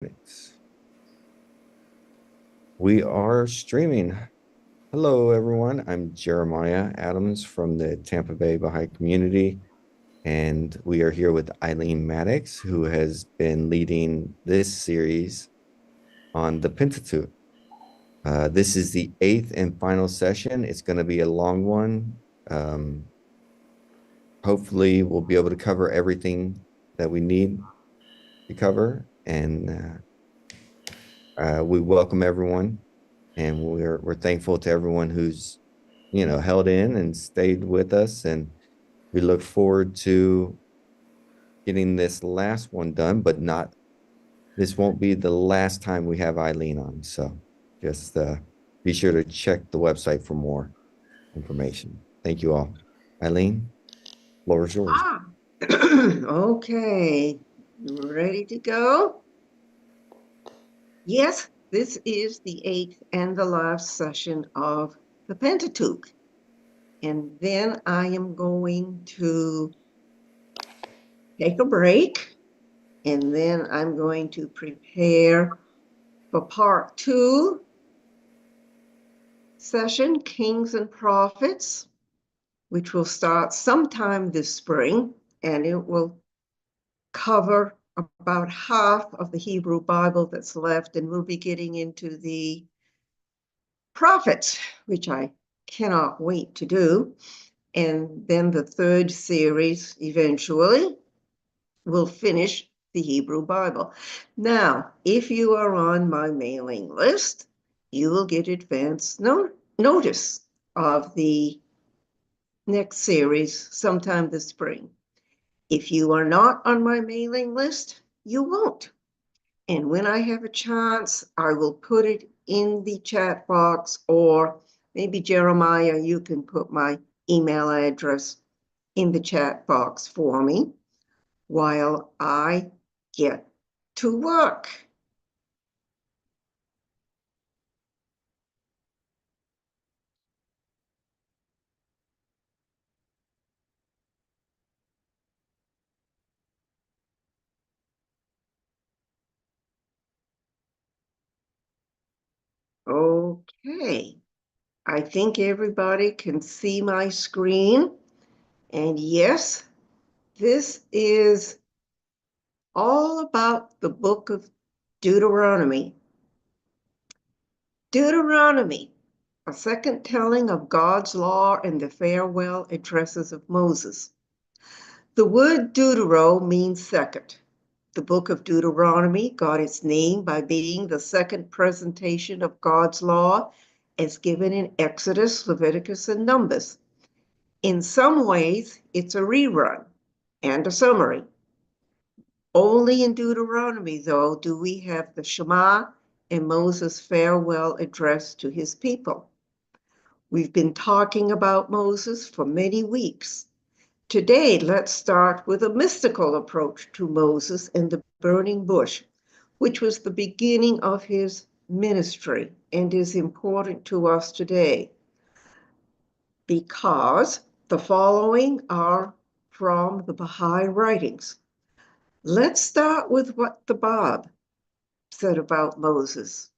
Thanks. We are streaming. Hello, everyone. I'm Jeremiah Adams from the Tampa Bay Baha'i community, and we are here with Eileen Maddox, who has been leading this series on the Pentateuch. This is the eighth and final session. It's going to be a long one. Hopefully, we'll be able to cover everything that we need to cover, and we welcome everyone. And we're thankful to everyone who's held in and stayed with us, and we look forward to getting this last one done, but not this won't be the last time we have Eileen on. So just be sure to check the website for more information. Thank you all. Eileen, floor is yours. Ah, okay. Ready to go? Yes, this is the eighth and the last session of the Pentateuch. And then I am going to take a break, and then I'm going to prepare for part two session, Kings and Prophets, which will start sometime this spring, and it will cover about half of the Hebrew Bible that's left, and we'll be getting into the prophets, which I cannot wait to do. And then the third series eventually will finish the Hebrew Bible. Now, if you are on my mailing list, you will get advance notice of the next series sometime this spring. If you are not on my mailing list, you won't. And when I have a chance, I will put it in the chat box, or maybe Jeremiah, you can put my email address in the chat box for me while I get to work. Okay, I think everybody can see my screen. And yes, this is all about the book of Deuteronomy. Deuteronomy, a second telling of God's law and the farewell addresses of Moses. The word Deutero means second. The book of Deuteronomy got its name by being the second presentation of God's law as given in Exodus, Leviticus, and Numbers. In some ways, it's a rerun and a summary. Only in Deuteronomy, though, do we have the Shema and Moses' farewell address to his people. We've been talking about Moses for many weeks. Today, let's start with a mystical approach to Moses and the burning bush, which was the beginning of his ministry and is important to us today, because the following are from the Baha'i writings. Let's start with what the Bab said about Moses.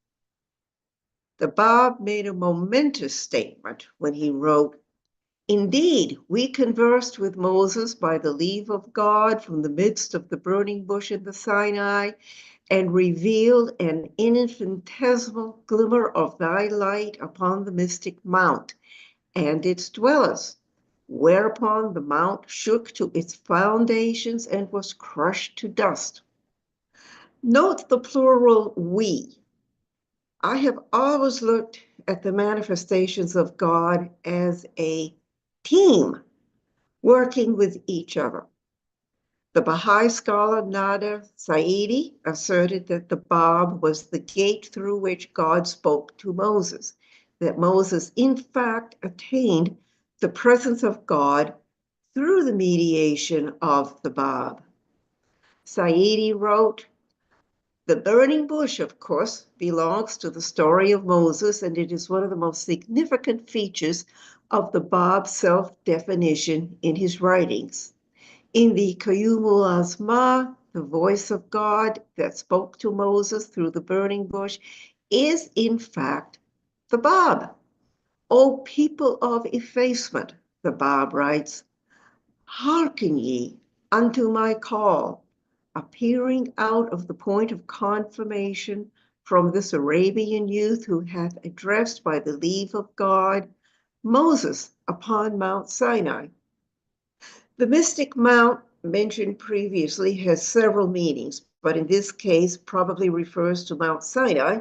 The Bab made a momentous statement when he wrote, "Indeed, we conversed with Moses by the leave of God from the midst of the burning bush in the Sinai, and revealed an infinitesimal glimmer of thy light upon the mystic mount and its dwellers, whereupon the mount shook to its foundations and was crushed to dust." Note the plural we. I have always looked at the manifestations of God as a team working with each other. The Baha'i scholar Nada Saidi asserted that the Bab was the gate through which God spoke to Moses, that Moses in fact attained the presence of God through the mediation of the Bab. Saidi wrote, "The burning bush, of course, belongs to the story of Moses, and it is one of the most significant features of the Bab's self-definition in his writings. In the Qayyumul Azma, the voice of God that spoke to Moses through the burning bush, is in fact the Bob. O people of effacement, the Bob writes, hearken ye unto my call, appearing out of the point of confirmation from this Arabian youth who hath addressed by the leave of God Moses upon Mount Sinai. The mystic mount mentioned previously has several meanings, but in this case probably refers to Mount Sinai,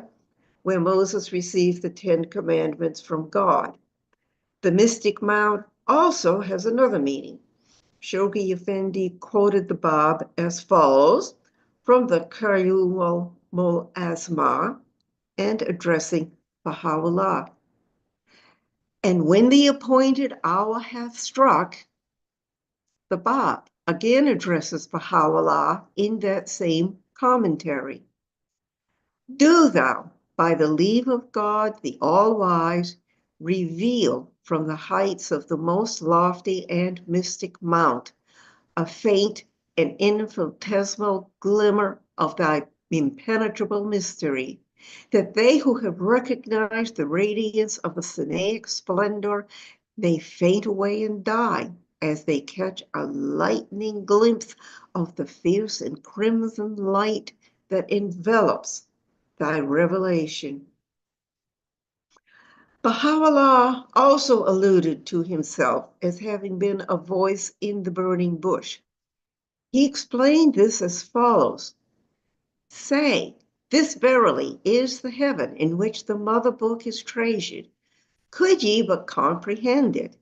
where Moses received the Ten Commandments from God. The mystic mount also has another meaning. Shoghi Effendi quoted the Bab as follows from the Qayyum Mul Asma and addressing Baha'u'llah. And when the appointed hour hath struck, the Bab again addresses Baha'u'llah in that same commentary. Do thou, by the leave of God, the All-Wise, reveal from the heights of the most lofty and mystic mount a faint and infinitesimal glimmer of thy impenetrable mystery, that they who have recognized the radiance of the Sinaic splendor may faint away and die as they catch a lightning glimpse of the fierce and crimson light that envelops thy revelation. Baha'u'llah also alluded to himself as having been a voice in the burning bush. He explained this as follows. Say, this verily is the heaven in which the mother book is treasured. Could ye but comprehend it?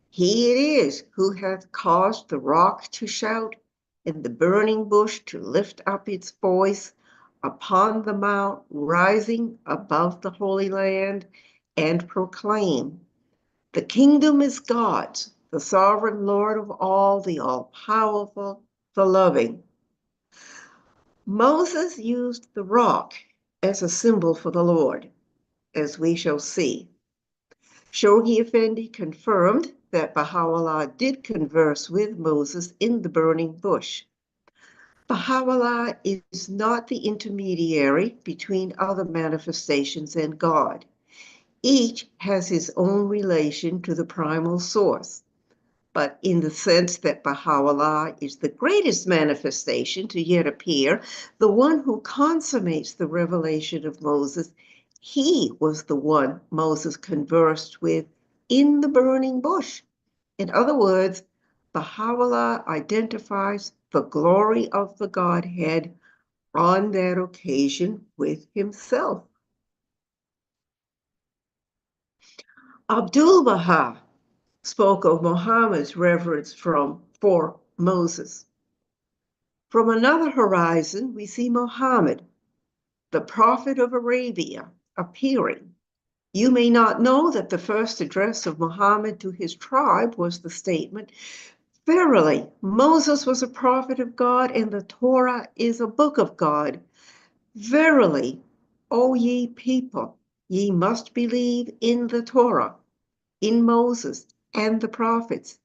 He it is who hath caused the rock to shout and the burning bush to lift up its voice upon the mount rising above the Holy Land and proclaim, the kingdom is God's, the sovereign Lord of all, the all-powerful, the loving. Moses used the rock as a symbol for the Lord, as we shall see. Shoghi Effendi confirmed that Baha'u'llah did converse with Moses in the burning bush. Baha'u'llah is not the intermediary between other manifestations and God. Each has his own relation to the primal source. But in the sense that Baha'u'llah is the greatest manifestation to yet appear, the one who consummates the revelation of Moses, he was the one Moses conversed with in the burning bush. In other words, Baha'u'llah identifies the glory of the Godhead on that occasion with himself. Abdul-Baha spoke of Muhammad's reverence for Moses. From another horizon, we see Muhammad, the prophet of Arabia, appearing. You may not know that the first address of Muhammad to his tribe was the statement, verily, Moses was a prophet of God and the Torah is a book of God. Verily, O ye people, ye must believe in the Torah, in Moses and the prophets.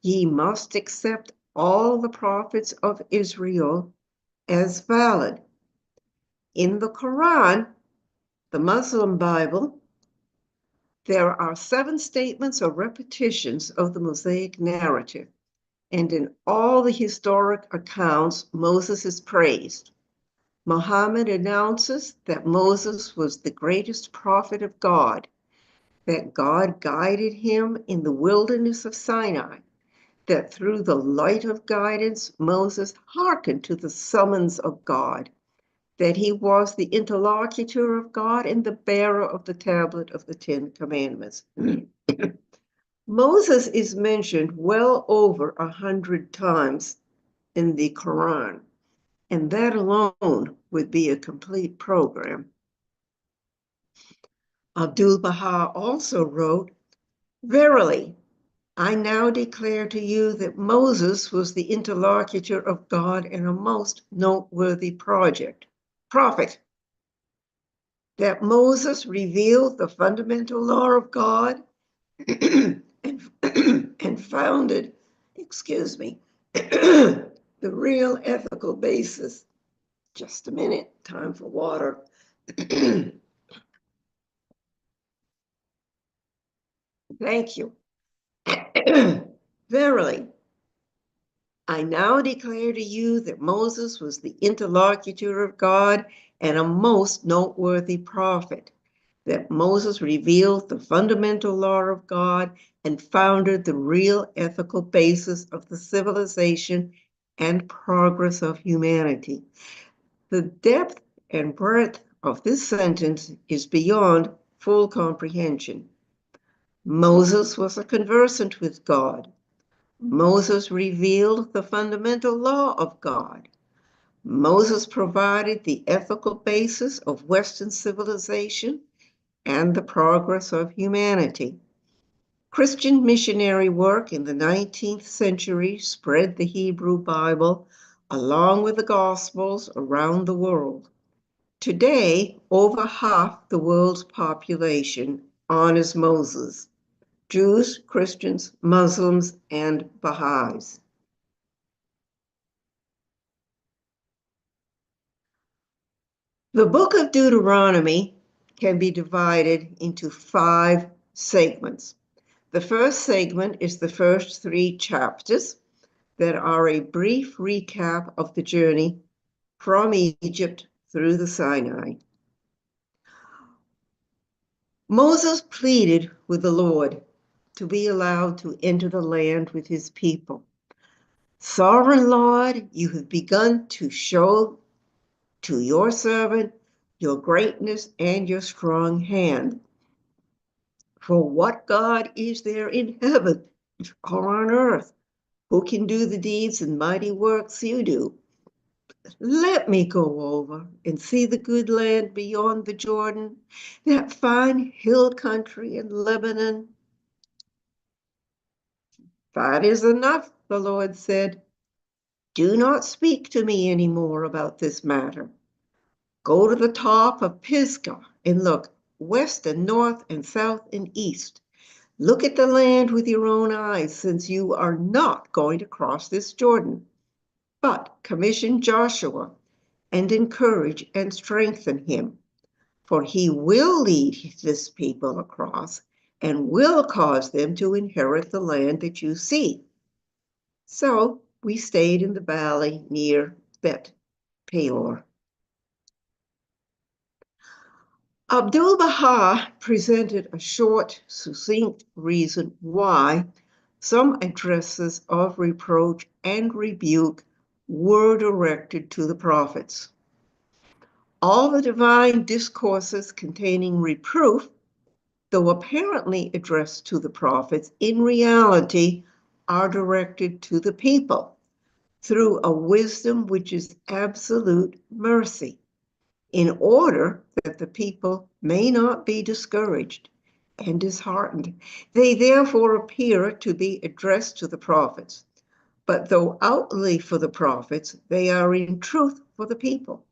Ye must accept all the prophets of Israel as valid. In the Quran, the Muslim Bible, there are 7 statements or repetitions of the Mosaic narrative, and in all the historic accounts, Moses is praised. Muhammad announces that Moses was the greatest prophet of God, that God guided him in the wilderness of Sinai, that through the light of guidance, Moses hearkened to the summons of God, that he was the interlocutor of God and the bearer of the tablet of the Ten Commandments. Moses is mentioned well over 100 times in the Quran, and that alone would be a complete program. Abdul-Baha also wrote, verily, I now declare to you that Moses was the interlocutor of God in a most noteworthy prophet, that Moses revealed the fundamental law of God and founded, the real ethical basis. Just a minute, time for water. Thank you. Verily, I now declare to you that Moses was the interlocutor of God and a most noteworthy prophet, that Moses revealed the fundamental law of God and founded the real ethical basis of the civilization and progress of humanity. The depth and breadth of this sentence is beyond full comprehension. Moses was a conversant with God. Moses revealed the fundamental law of God. Moses provided the ethical basis of Western civilization and the progress of humanity. Christian missionary work in the 19th century spread the Hebrew Bible along with the Gospels around the world. Today, over half the world's population honors Moses: Jews, Christians, Muslims, and Baha'is. The book of Deuteronomy can be divided into 5 segments. The first segment is the first 3 chapters that are a brief recap of the journey from Egypt through the Sinai. Moses pleaded with the Lord to be allowed to enter the land with his people. Sovereign Lord, you have begun to show to your servant your greatness and your strong hand. For what God is there in heaven or on earth who can do the deeds and mighty works you do? Let me go over and see the good land beyond the Jordan, that fine hill country in Lebanon. That is enough, the Lord said. Do not speak to me any more about this matter. Go to the top of Pisgah and look west and north and south and east. Look at the land with your own eyes, since you are not going to cross this Jordan. But commission Joshua and encourage and strengthen him, for he will lead this people across and will cause them to inherit the land that you see. So we stayed in the valley near Bet Peor. Abdu'l-Baha presented a short, succinct reason why some addresses of reproach and rebuke were directed to the prophets. All the divine discourses containing reproof, though apparently addressed to the prophets, in reality are directed to the people through a wisdom which is absolute mercy, in order that the people may not be discouraged and disheartened. They therefore appear to be addressed to the prophets, but though outwardly for the prophets, they are in truth for the people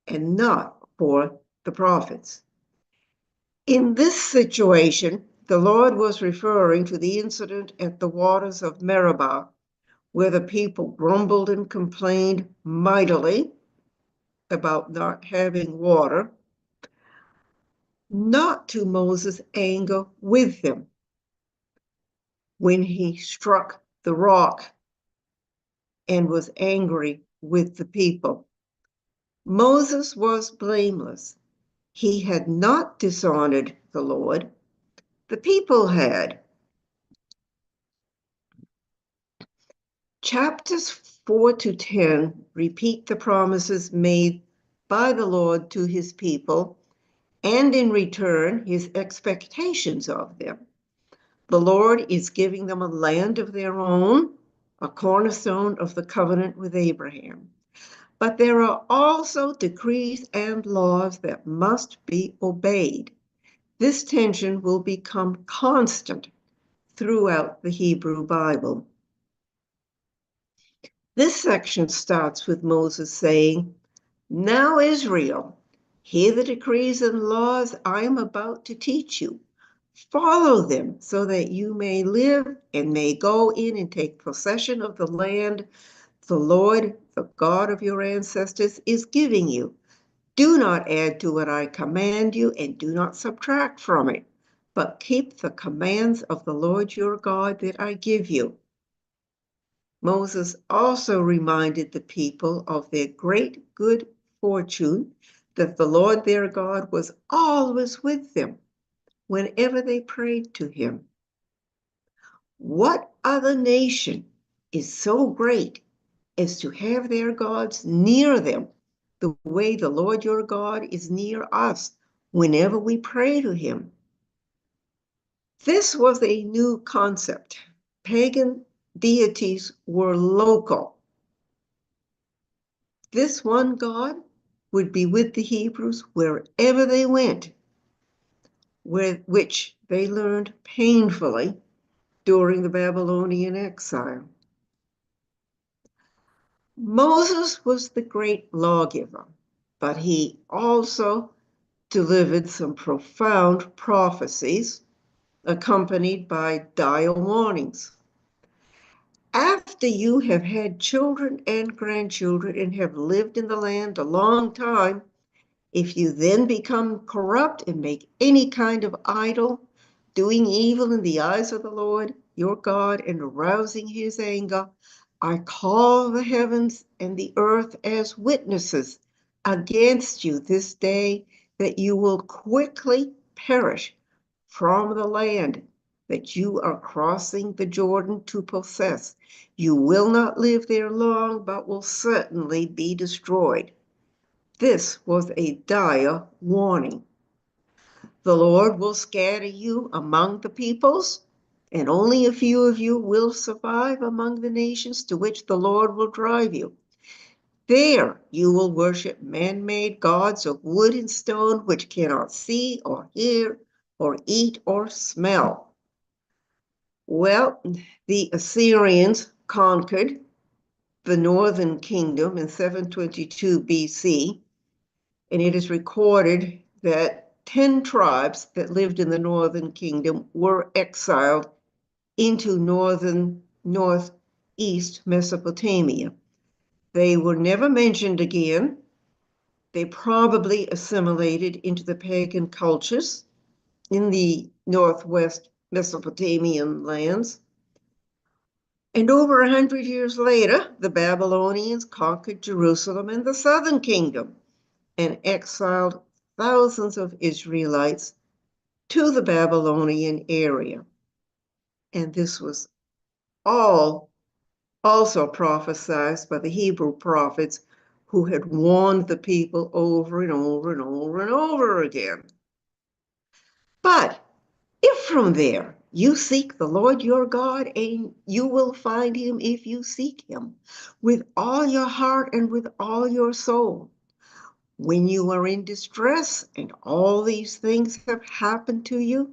and not for the prophets. In this situation, the Lord was referring to the incident at the waters of Meribah, where the people grumbled and complained mightily about not having water, not to Moses' anger with them when he struck the rock and was angry with the people. Moses was blameless. He had not dishonored the Lord. The people had. Chapters 4 to 10 repeat the promises made by the Lord to his people, and in return, his expectations of them. The Lord is giving them a land of their own, a cornerstone of the covenant with Abraham. But there are also decrees and laws that must be obeyed. This tension will become constant throughout the Hebrew Bible. This section starts with Moses saying, "Now, Israel, hear the decrees and laws I am about to teach you. Follow them so that you may live and may go in and take possession of the land the Lord, the God of your ancestors, is giving you. Do not add to what I command you, and do not subtract from it, but keep the commands of the Lord your God that I give you. Moses also reminded the people of their great good fortune, that the Lord their God was always with them whenever they prayed to him. What other nation is so great as to have their gods near them the way the Lord your God is near us whenever we pray to him? This was a new concept. Pagan deities were local. This one God would be with the Hebrews wherever they went, which they learned painfully during the Babylonian exile. Moses was the great lawgiver, but he also delivered some profound prophecies accompanied by dire warnings. After you have had children and grandchildren and have lived in the land a long time, if you then become corrupt and make any kind of idol, doing evil in the eyes of the Lord your God and arousing his anger, I call the heavens and the earth as witnesses against you this day, that you will quickly perish from the land that you are crossing the Jordan to possess. You will not live there long, but will certainly be destroyed. This was a dire warning. The Lord will scatter you among the peoples, and only a few of you will survive among the nations to which the Lord will drive you. There you will worship man-made gods of wood and stone, which cannot see or hear or eat or smell. Well, the Assyrians conquered the northern kingdom in 722 BC, and it is recorded that 10 tribes that lived in the northern kingdom were exiled into northeast Mesopotamia. They were never mentioned again. They probably assimilated into the pagan cultures in the northwest Mesopotamian lands. And over 100 years later, the Babylonians conquered Jerusalem and the southern kingdom and exiled thousands of Israelites to the Babylonian area. And this was all also prophesied by the Hebrew prophets, who had warned the people over and over and over and over again. But if from there you seek the Lord your God, and you will find him if you seek him with all your heart and with all your soul. When you are in distress and all these things have happened to you,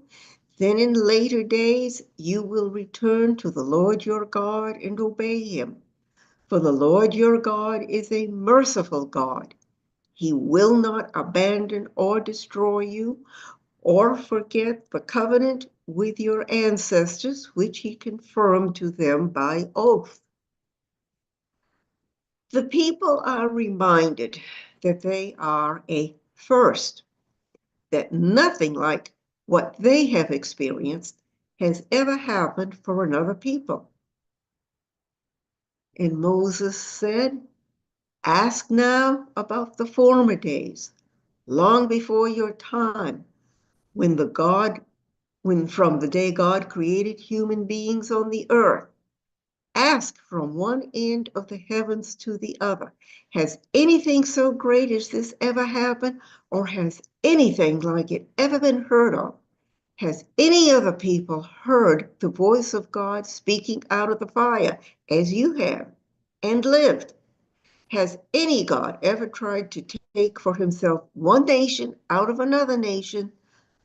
then in later days you will return to the Lord your God and obey him. For the Lord your God is a merciful God. He will not abandon or destroy you or forget the covenant with your ancestors, which he confirmed to them by oath. The people are reminded that they are a first, that nothing like what they have experienced has ever happened for another people. And Moses said, ask now about the former days, long before your time, when from the day God created human beings on the earth. Ask from one end of the heavens to the other. Has anything so great as this ever happened, or has anything like it ever been heard of? Has any other people heard the voice of God speaking out of the fire as you have and lived? Has any God ever tried to take for himself one nation out of another nation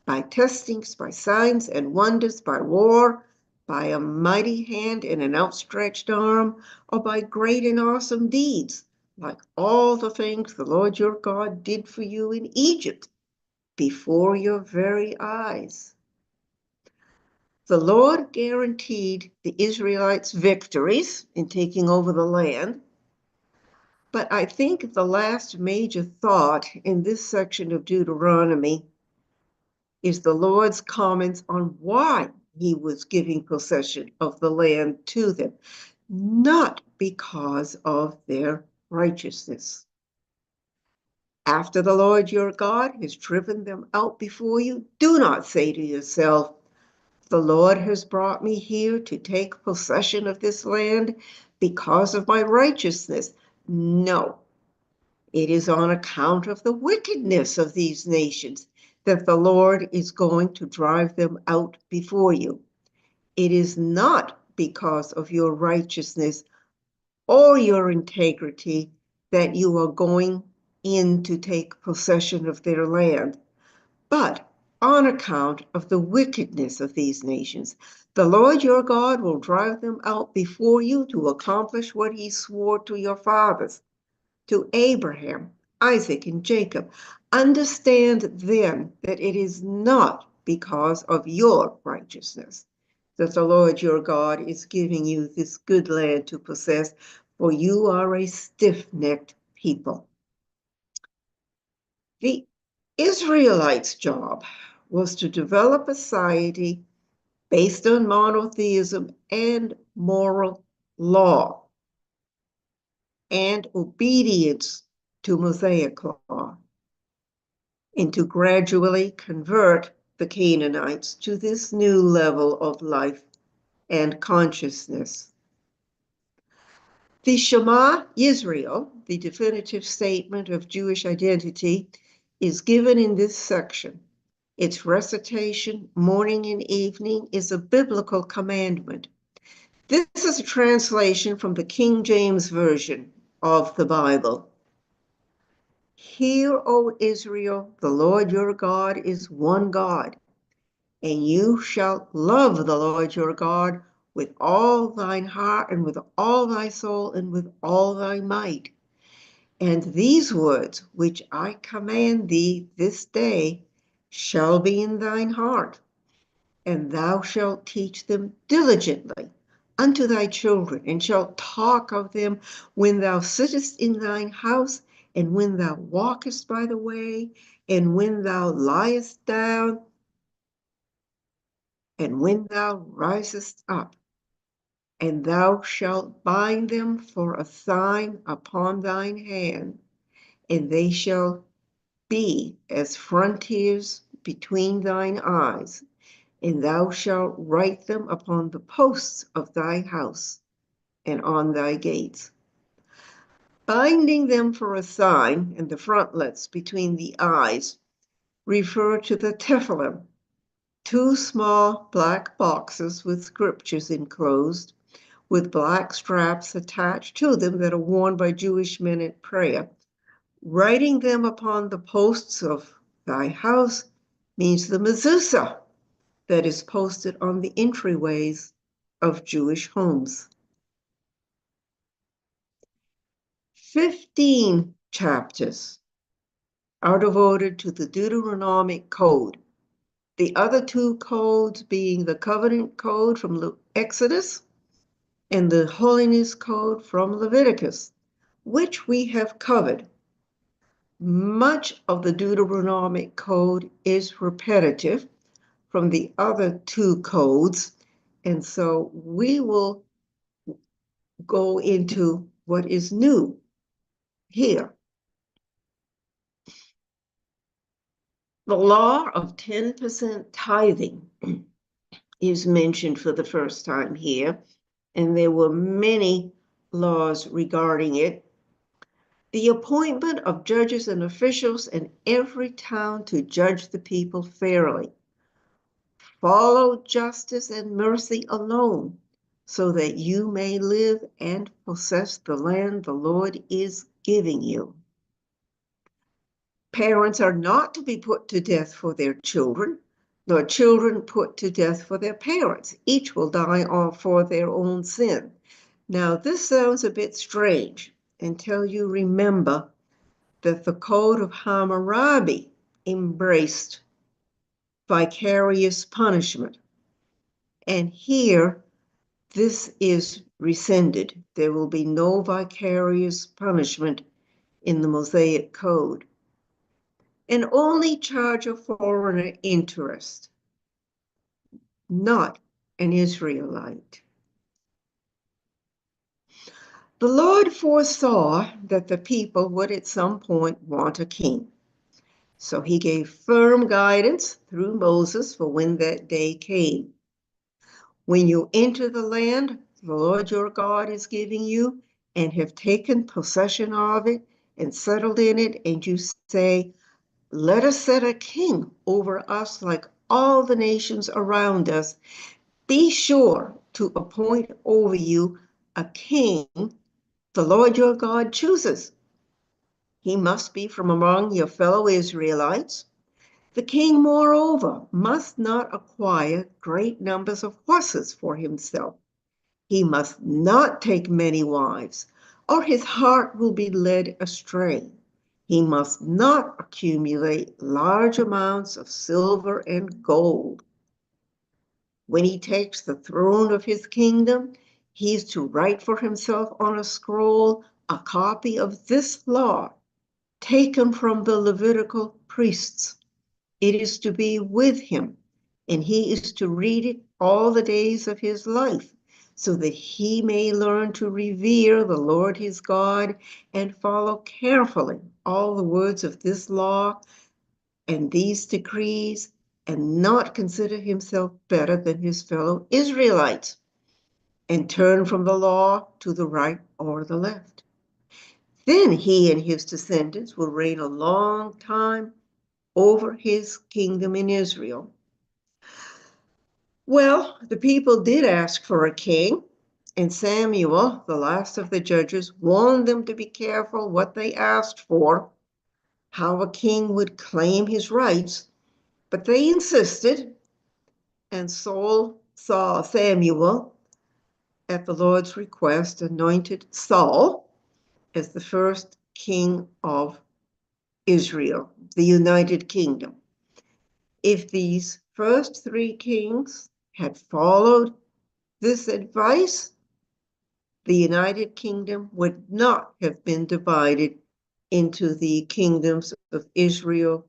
by testings, by signs and wonders, by war, by a mighty hand and an outstretched arm, or by great and awesome deeds, like all the things the Lord your God did for you in Egypt before your very eyes? The Lord guaranteed the Israelites victories in taking over the land, But I think the last major thought in this section of Deuteronomy is the Lord's comments on why he was giving possession of the land to them, not because of their righteousness. After the Lord your God has driven them out before you, do not say to yourself, the Lord has brought me here to take possession of this land because of my righteousness. No, it is on account of the wickedness of these nations that the Lord is going to drive them out before you. It is not because of your righteousness or your integrity that you are going in to take possession of their land, but on account of the wickedness of these nations. The Lord your God will drive them out before you to accomplish what he swore to your fathers, to Abraham, Isaac, and Jacob. Understand then that it is not because of your righteousness that the Lord your God is giving you this good land to possess, for you are a stiff-necked people. The Israelites' job was to develop a society based on monotheism and moral law and obedience to Mosaic law, and to gradually convert the Canaanites to this new level of life and consciousness. The Shema Yisrael, the definitive statement of Jewish identity, is given in this section. Its recitation morning and evening is a biblical commandment. This is a translation from the King James Version of the Bible. Hear, O Israel, the Lord your God is one God, and you shall love the Lord your God with all thine heart and with all thy soul and with all thy might. And these words which I command thee this day shall be in thine heart, and thou shalt teach them diligently unto thy children, and shalt talk of them when thou sittest in thine house, and when thou walkest by the way, and when thou liest down, and when thou risest up. And thou shalt bind them for a sign upon thine hand, and they shall be as frontiers between thine eyes, and thou shalt write them upon the posts of thy house and on thy gates. Binding them for a sign, and the frontlets between the eyes refer to the tefillin, two small black boxes with scriptures enclosed, with black straps attached to them that are worn by Jewish men at prayer. Writing them upon the posts of thy house means the mezuzah that is posted on the entryways of Jewish homes. 15 chapters are devoted to the Deuteronomic Code, the other two codes being the Covenant Code from Exodus and the Holiness Code from Leviticus, which we have covered. Much of the Deuteronomic Code is repetitive from the other two codes, and so we will go into what is new here. The law of 10% tithing is mentioned for the first time here, and there were many laws regarding it. The appointment of judges and officials in every town to judge the people fairly. Follow justice and mercy alone, so that you may live and possess the land the Lord is giving you. Parents are not to be put to death for their children, nor children put to death for their parents. Each will die for their own sin. Now, this sounds a bit strange until you remember that the Code of Hammurabi embraced vicarious punishment. And here, this is rescinded. There will be no vicarious punishment in the Mosaic Code, and only charge a foreigner interest, not an Israelite. The Lord foresaw that the people would at some point want a king. So he gave firm guidance through Moses for when that day came. When you enter the land the Lord your God is giving you and have taken possession of it and settled in it, and you say, let us set a king over us like all the nations around us, be sure to appoint over you a king the Lord your God chooses. He must be from among your fellow Israelites. The king, moreover, must not acquire great numbers of horses for himself. He must not take many wives, or his heart will be led astray. He must not accumulate large amounts of silver and gold. When he takes the throne of his kingdom, he is to write for himself on a scroll a copy of this law taken from the Levitical priests. It is to be with him, and he is to read it all the days of his life, so that he may learn to revere the Lord his God and follow carefully all the words of this law and these decrees, and not consider himself better than his fellow Israelites, and turn from the law to the right or the left. Then he and his descendants will reign a long time over his kingdom in Israel. Well, the people did ask for a king, and Samuel, the last of the judges, warned them to be careful what they asked for, how a king would claim his rights, but they insisted, and Saul saw Samuel, at the Lord's request, anointed Saul as the first king of Israel, the United Kingdom. If these first three kings had followed this advice, the United Kingdom would not have been divided into the kingdoms of Israel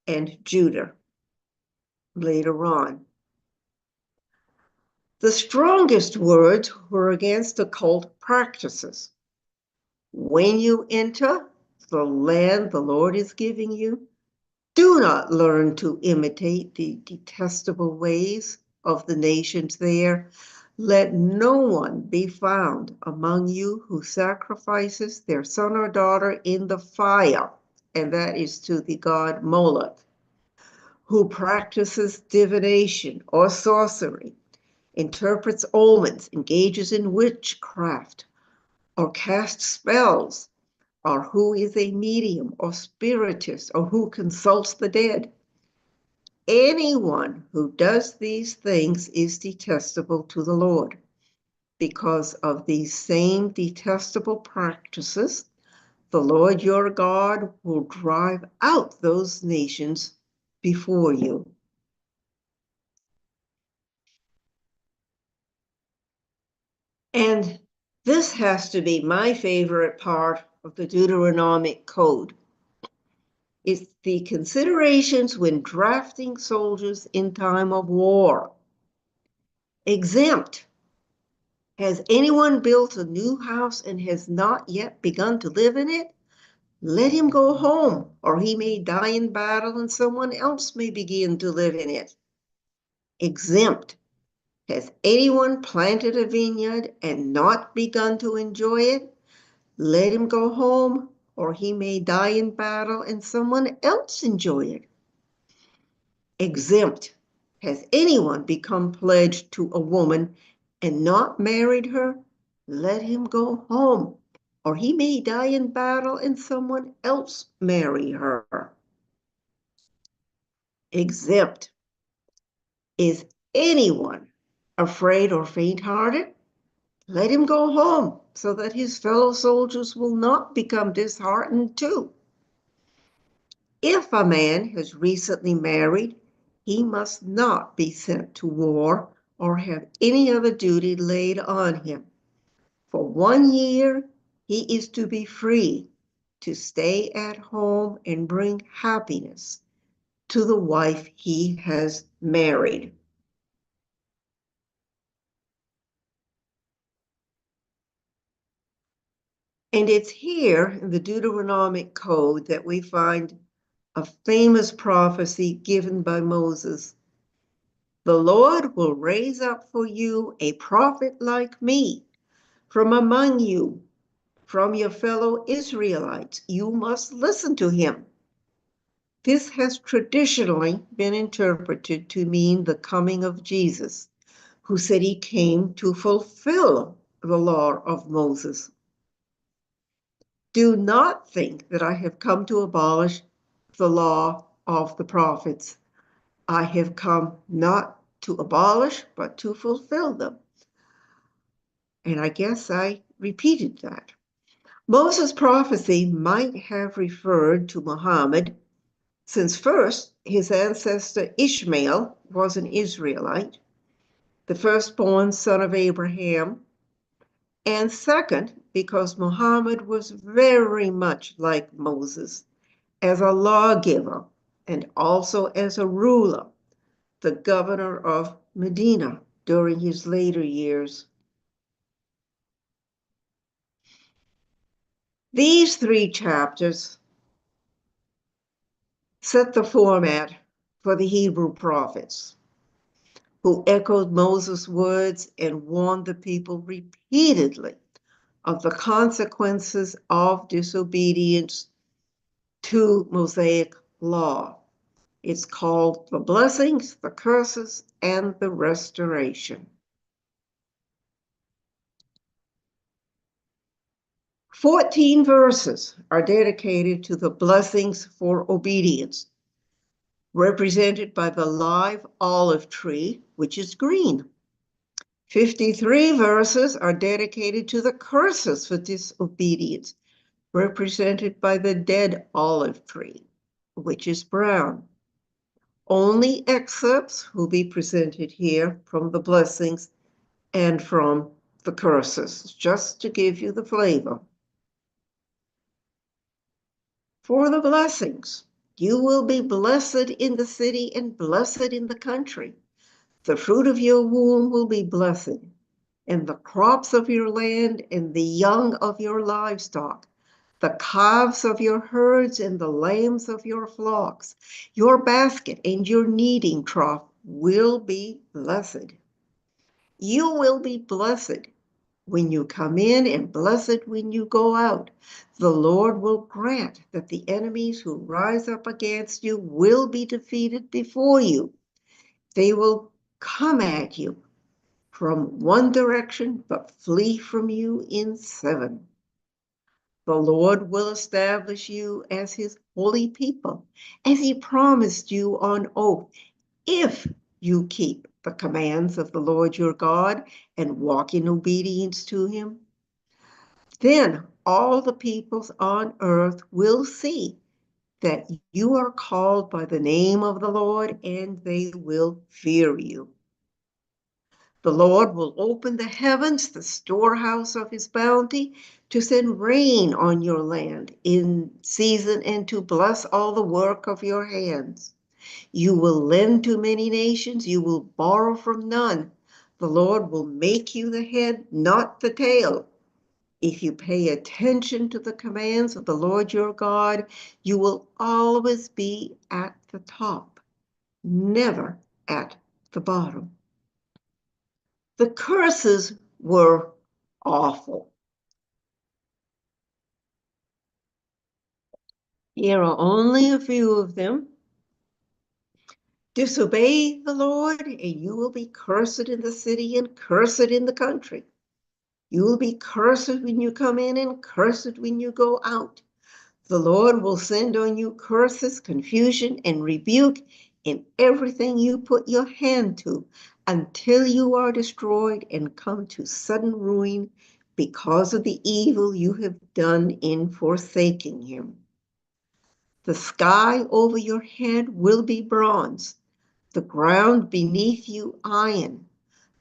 and Judah later on. The strongest words were against occult practices. When you enter the land the Lord is giving you, do not learn to imitate the detestable ways of the nations there. Let no one be found among you who sacrifices their son or daughter in the fire, and that is to the god Moloch, who practices divination or sorcery, interprets omens, engages in witchcraft, or casts spells, or who is a medium or spiritist, or who consults the dead. Anyone who does these things is detestable to the Lord. Because of these same detestable practices, the Lord your God will drive out those nations before you. And this has to be my favorite part of the Deuteronomic Code. It's the considerations when drafting soldiers in time of war. Exempt. Has anyone built a new house and has not yet begun to live in it? Let him go home, or he may die in battle and someone else may begin to live in it. Exempt. Has anyone planted a vineyard and not begun to enjoy it? Let him go home, or he may die in battle and someone else enjoy it. Exempt. Has anyone become pledged to a woman and not married her? Let him go home, or he may die in battle and someone else marry her. Exempt. Is anyone afraid or faint-hearted? Let him go home so that his fellow soldiers will not become disheartened too. If a man has recently married, he must not be sent to war or have any other duty laid on him. For 1 year, he is to be free to stay at home and bring happiness to the wife he has married. And it's here in the Deuteronomic Code that we find a famous prophecy given by Moses. The Lord will raise up for you a prophet like me from among you, from your fellow Israelites. You must listen to him. This has traditionally been interpreted to mean the coming of Jesus, who said he came to fulfill the law of Moses. Do not think that I have come to abolish the law of the prophets. I have come not to abolish, but to fulfill them. And I guess I repeated that. Moses' prophecy might have referred to Muhammad, since first, his ancestor Ishmael was an Israelite, the firstborn son of Abraham, and second, because Muhammad was very much like Moses as a lawgiver and also as a ruler, the governor of Medina during his later years. These 3 chapters set the format for the Hebrew prophets, who echoed Moses' words and warned the people repeatedly of the consequences of disobedience to Mosaic law. It's called the blessings, the curses, and the restoration. 14 verses are dedicated to the blessings for obedience, represented by the live olive tree, which is green. 53 verses are dedicated to the curses for disobedience, represented by the dead olive tree, which is brown. Only excerpts will be presented here from the blessings and from the curses, just to give you the flavor. For the blessings, you will be blessed in the city and blessed in the country. The fruit of your womb will be blessed, and the crops of your land and the young of your livestock, the calves of your herds and the lambs of your flocks. Your basket and your kneading trough will be blessed. You will be blessed when you come in and blessed when you go out. The Lord will grant that the enemies who rise up against you will be defeated before you. They will come at you from one direction, but flee from you in 7. The Lord will establish you as his holy people, as he promised you on oath, if you keep the commands of the Lord your God and walk in obedience to him. Then all the peoples on earth will see that you are called by the name of the Lord, and they will fear you. The Lord will open the heavens, the storehouse of his bounty, to send rain on your land in season and to bless all the work of your hands. You will lend to many nations, you will borrow from none. The Lord will make you the head, not the tail. If you pay attention to the commands of the Lord your God, you will always be at the top, never at the bottom. The curses were awful. Here are only a few of them. Disobey the Lord, and you will be cursed in the city and cursed in the country. You will be cursed when you come in and cursed when you go out. The Lord will send on you curses, confusion, and rebuke in everything you put your hand to until you are destroyed and come to sudden ruin because of the evil you have done in forsaking him. The sky over your head will be bronze, the ground beneath you iron.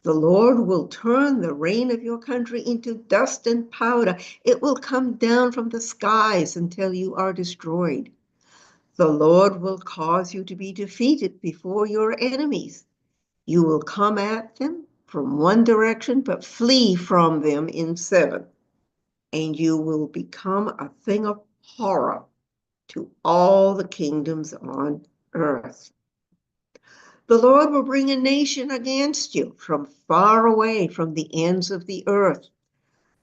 The Lord will turn the rain of your country into dust and powder. It will come down from the skies until you are destroyed. The Lord will cause you to be defeated before your enemies. You will come at them from one direction, but flee from them in seven. And you will become a thing of horror to all the kingdoms on earth. The Lord will bring a nation against you from far away from the ends of the earth,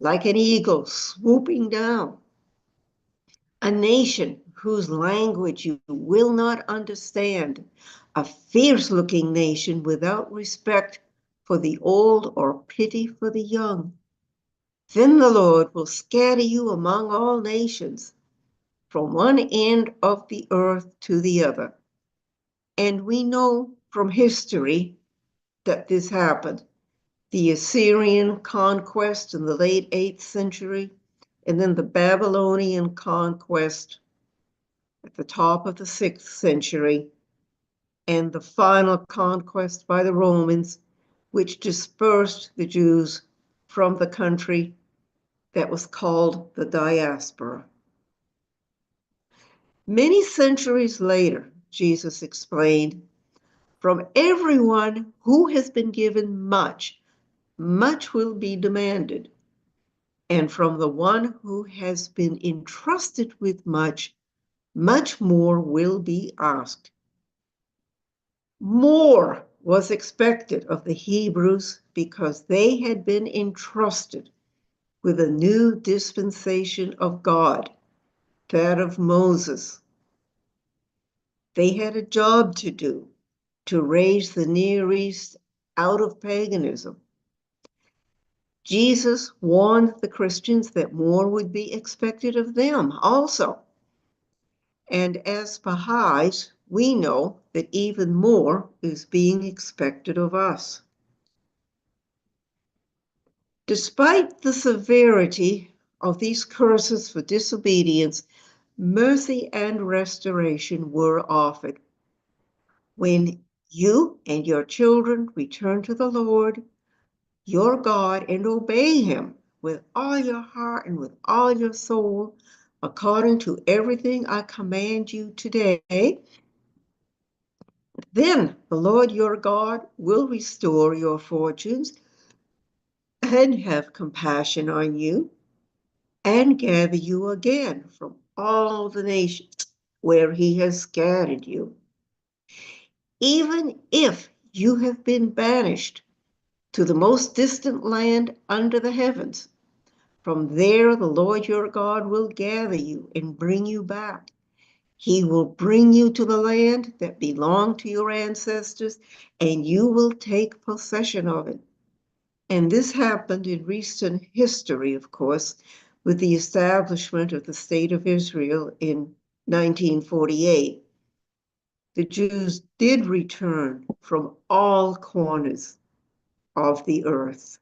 like an eagle swooping down. A nation whose language you will not understand, a fierce-looking nation without respect for the old or pity for the young. Then the Lord will scatter you among all nations, from one end of the earth to the other. And we know from history that this happened. The Assyrian conquest in the late 8th century, and then the Babylonian conquest at the top of the 6th century, and the final conquest by the Romans, which dispersed the Jews from the country that was called the diaspora. Many centuries later, Jesus explained, from everyone who has been given much, much will be demanded. And from the one who has been entrusted with much, much more will be asked. More was expected of the Hebrews because they had been entrusted with a new dispensation of God, that of Moses. They had a job to do to raise the Near East out of paganism. Jesus warned the Christians that more would be expected of them also. And as Baha'is, we know that even more is being expected of us. Despite the severity of these curses for disobedience, mercy and restoration were offered. When you and your children return to the Lord, your God, and obey him with all your heart and with all your soul, according to everything I command you today, then the Lord your God will restore your fortunes and have compassion on you and gather you again from all the nations where he has scattered you. Even if you have been banished to the most distant land under the heavens, from there the Lord your God will gather you and bring you back. He will bring you to the land that belonged to your ancestors, and you will take possession of it. And this happened in recent history, of course, with the establishment of the State of Israel in 1948. The Jews did return from all corners of the earth.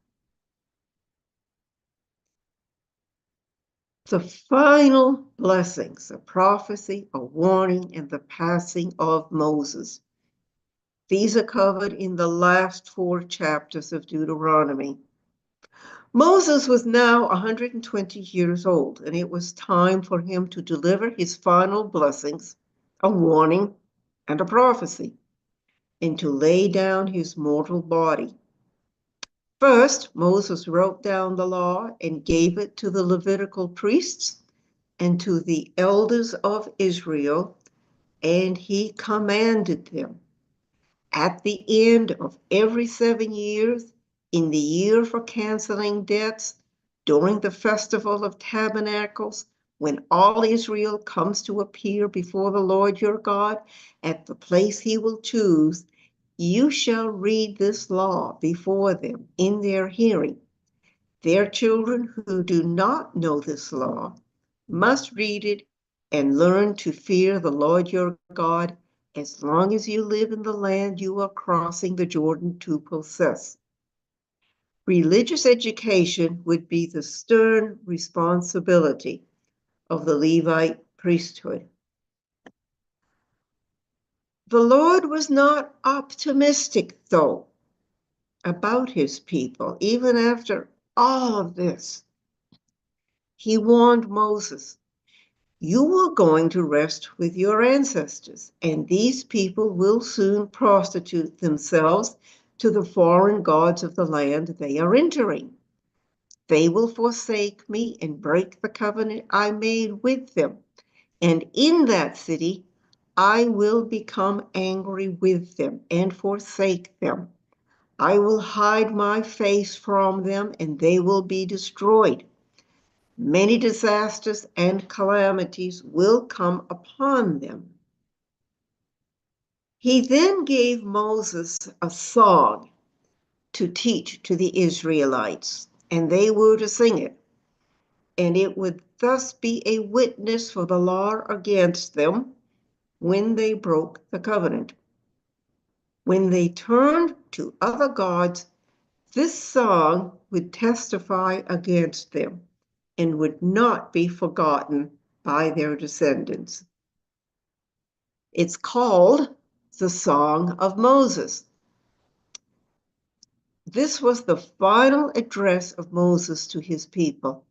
The final blessings, a prophecy, a warning, and the passing of Moses. These are covered in the last 4 chapters of Deuteronomy. Moses was now 120 years old, and it was time for him to deliver his final blessings, a warning, and a prophecy, and to lay down his mortal body. First, Moses wrote down the law and gave it to the Levitical priests and to the elders of Israel, and he commanded them. At the end of every 7 years, in the year for canceling debts, during the festival of tabernacles, when all Israel comes to appear before the Lord your God at the place he will choose, you shall read this law before them in their hearing. Their children who do not know this law must read it and learn to fear the Lord your God as long as you live in the land you are crossing the Jordan to possess. Religious education would be the stern responsibility of the Levite priesthood. The Lord was not optimistic, though, about his people, even after all of this. He warned Moses, "You are going to rest with your ancestors, and these people will soon prostitute themselves to the foreign gods of the land they are entering. They will forsake me and break the covenant I made with them. And in that city, I will become angry with them and forsake them. I will hide my face from them, and they will be destroyed. Many disasters and calamities will come upon them." He then gave Moses a song to teach to the Israelites, and they were to sing it. And it would thus be a witness for the law against them when they broke the covenant. When they turned to other gods, this song would testify against them and would not be forgotten by their descendants. It's called the Song of Moses. This was the final address of Moses to his people.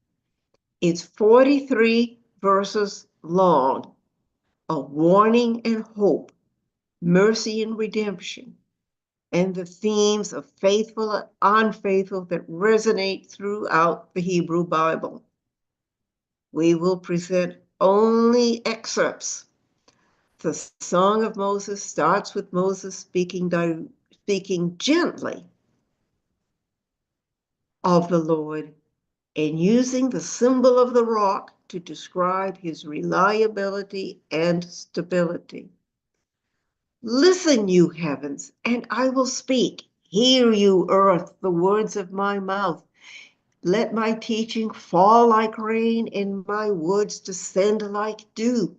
It's 43 verses long, a warning and hope, mercy and redemption, and the themes of faithful and unfaithful that resonate throughout the Hebrew Bible. We will present only excerpts. The Song of Moses starts with Moses speaking gently of the Lord and using the symbol of the rock to describe his reliability and stability. "Listen, you heavens, and I will speak. Hear, you earth, the words of my mouth. Let my teaching fall like rain and my words descend like dew,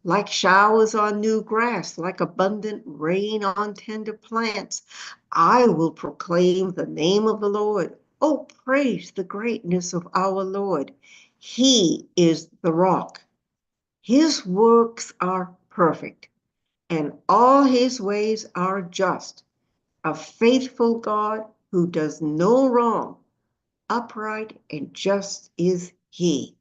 like showers on new grass, like abundant rain on tender plants. I will proclaim the name of the Lord. Oh, praise the greatness of our Lord. He is the rock. His works are perfect, and all his ways are just. A faithful God who does no wrong, upright and just is he.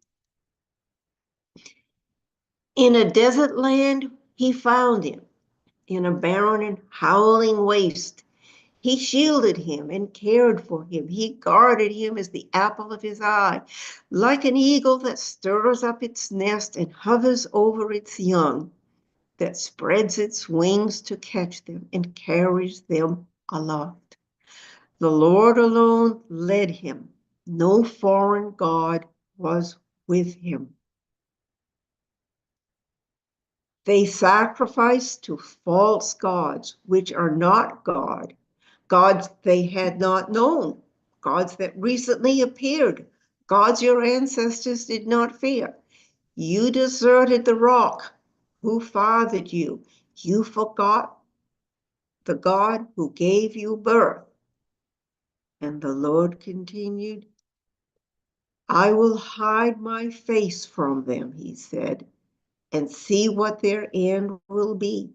In a desert land, he found him. In a barren and howling waste, he shielded him and cared for him. He guarded him as the apple of his eye, like an eagle that stirs up its nest and hovers over its young, that spreads its wings to catch them and carries them aloft. The Lord alone led him. No foreign God was with him. They sacrificed to false gods, which are not God, gods they had not known, gods that recently appeared, gods your ancestors did not fear. You deserted the rock who fathered you. You forgot the God who gave you birth. And the Lord continued, "I will hide my face from them," he said, "and see what their end will be.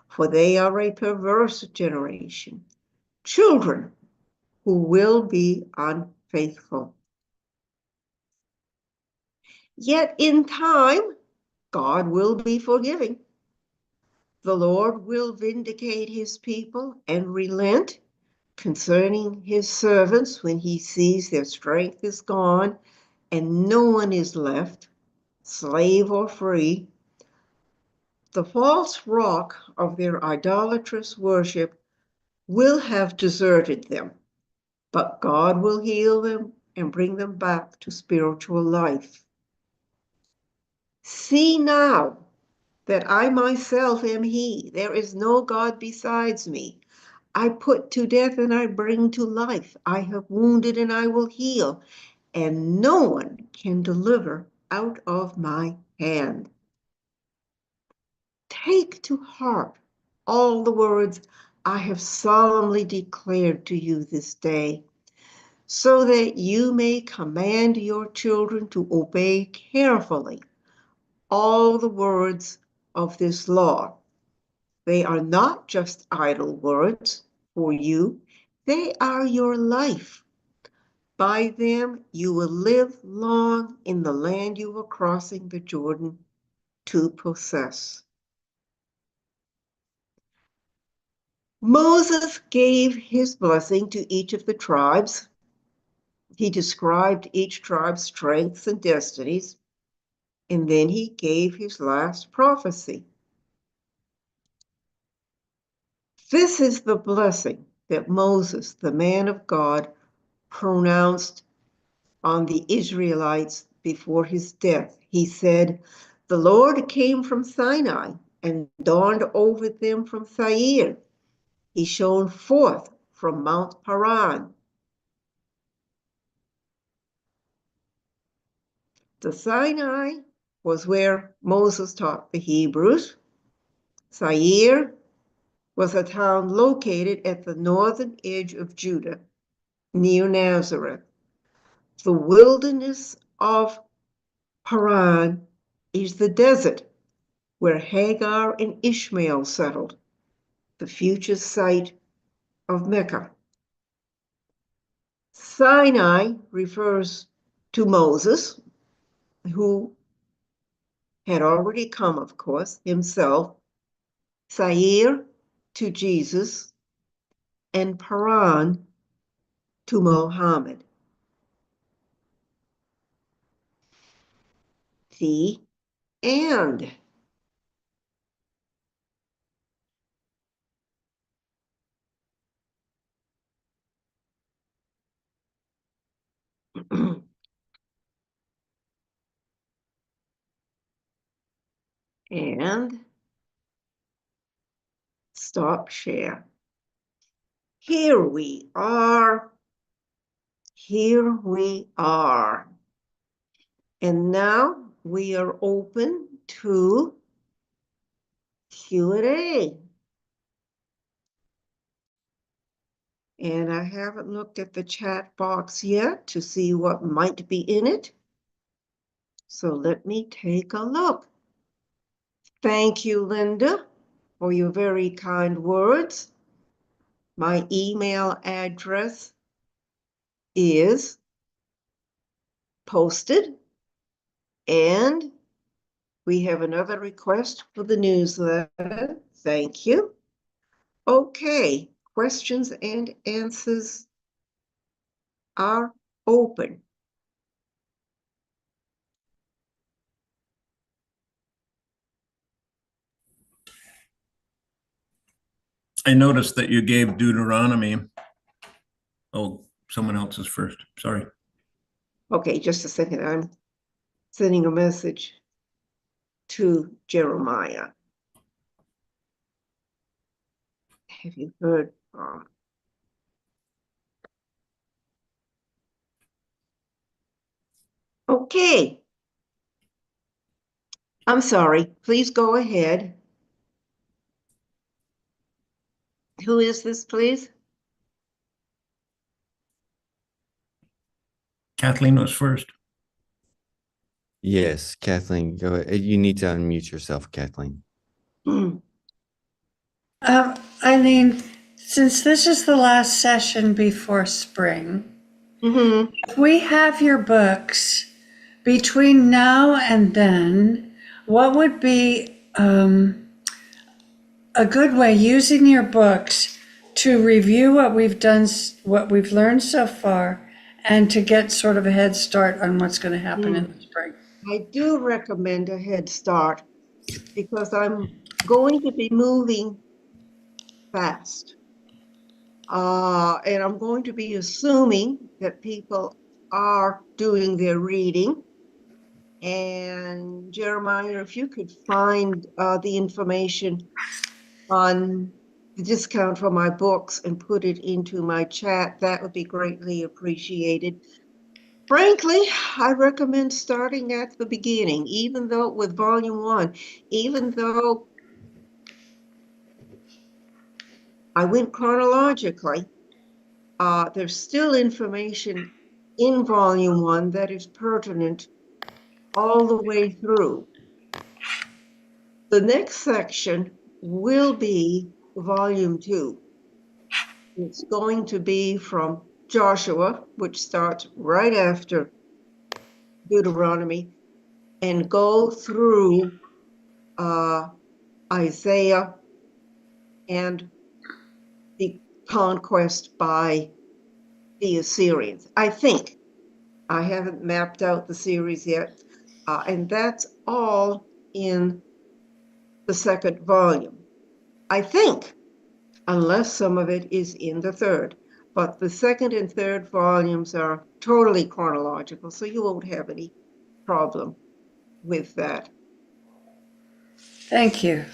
For they are a perverse generation, children who will be unfaithful. Yet in time, God will be forgiving. The Lord will vindicate his people and relent concerning his servants when he sees their strength is gone and no one is left, slave or free. The false rock of their idolatrous worship will have deserted them, but God will heal them and bring them back to spiritual life. See now that I myself am he. There is no God besides me. I put to death and I bring to life. I have wounded and I will heal, and no one can deliver out of my hand. Take to heart all the words I have solemnly declared to you this day, so that you may command your children to obey carefully all the words of this law. They are not just idle words for you. They are your life. By them you will live long in the land you are crossing the Jordan to possess. Moses gave his blessing to each of the tribes. He described each tribe's strengths and destinies, and then he gave his last prophecy. This is the blessing that Moses, the man of God, pronounced on the Israelites before his death. He said, "The Lord came from Sinai and dawned over them from Seir. He shone forth from Mount Paran." The Sinai was where Moses taught the Hebrews. Seir was a town located at the northern edge of Judah, near Nazareth. The wilderness of Paran is the desert where Hagar and Ishmael settled, the future site of Mecca. Sinai refers to Moses, who had already come, of course, himself. Seir to Jesus, and Paran to Mohammed. The and. And stop share. Here we are. Here we are. And now we are open to Q&A. And I haven't looked at the chat box yet to see what might be in it. So let me take a look. Thank you, Linda, for your very kind words. My email address is posted, and we have another request for the newsletter. Thank you. Okay, questions and answers are open. I noticed that you gave Deuteronomy. Oh, someone else is first. Sorry. Okay, just a second. I'm sending a message to Jeremiah. Have you heard from? Okay. I'm sorry. Please go ahead. Who is this, please? Kathleen was first. Yes, Kathleen, go ahead. You need to unmute yourself, Kathleen. Eileen, since this is the last session before spring, if we have your books between now and then, what would be a good way using your books to review what we've done, what we've learned so far, and to get sort of a head start on what's going to happen in the spring? I do recommend a head start because I'm going to be moving fast. And I'm going to be assuming that people are doing their reading. And Jeremiah, if you could find the information on the discount for my books and put it into my chat, that would be greatly appreciated. Frankly, I recommend starting at the beginning, even though with volume 1, even though I went chronologically, there's still information in volume 1 that is pertinent all the way through. The next section will be volume 2. It's going to be from Joshua, which starts right after Deuteronomy, and go through Isaiah and the conquest by the Assyrians. I think. I haven't mapped out the series yet. And that's all in the second volume. I think, unless some of it is in the third. But the second and third volumes are totally chronological, so you won't have any problem with that. Thank you.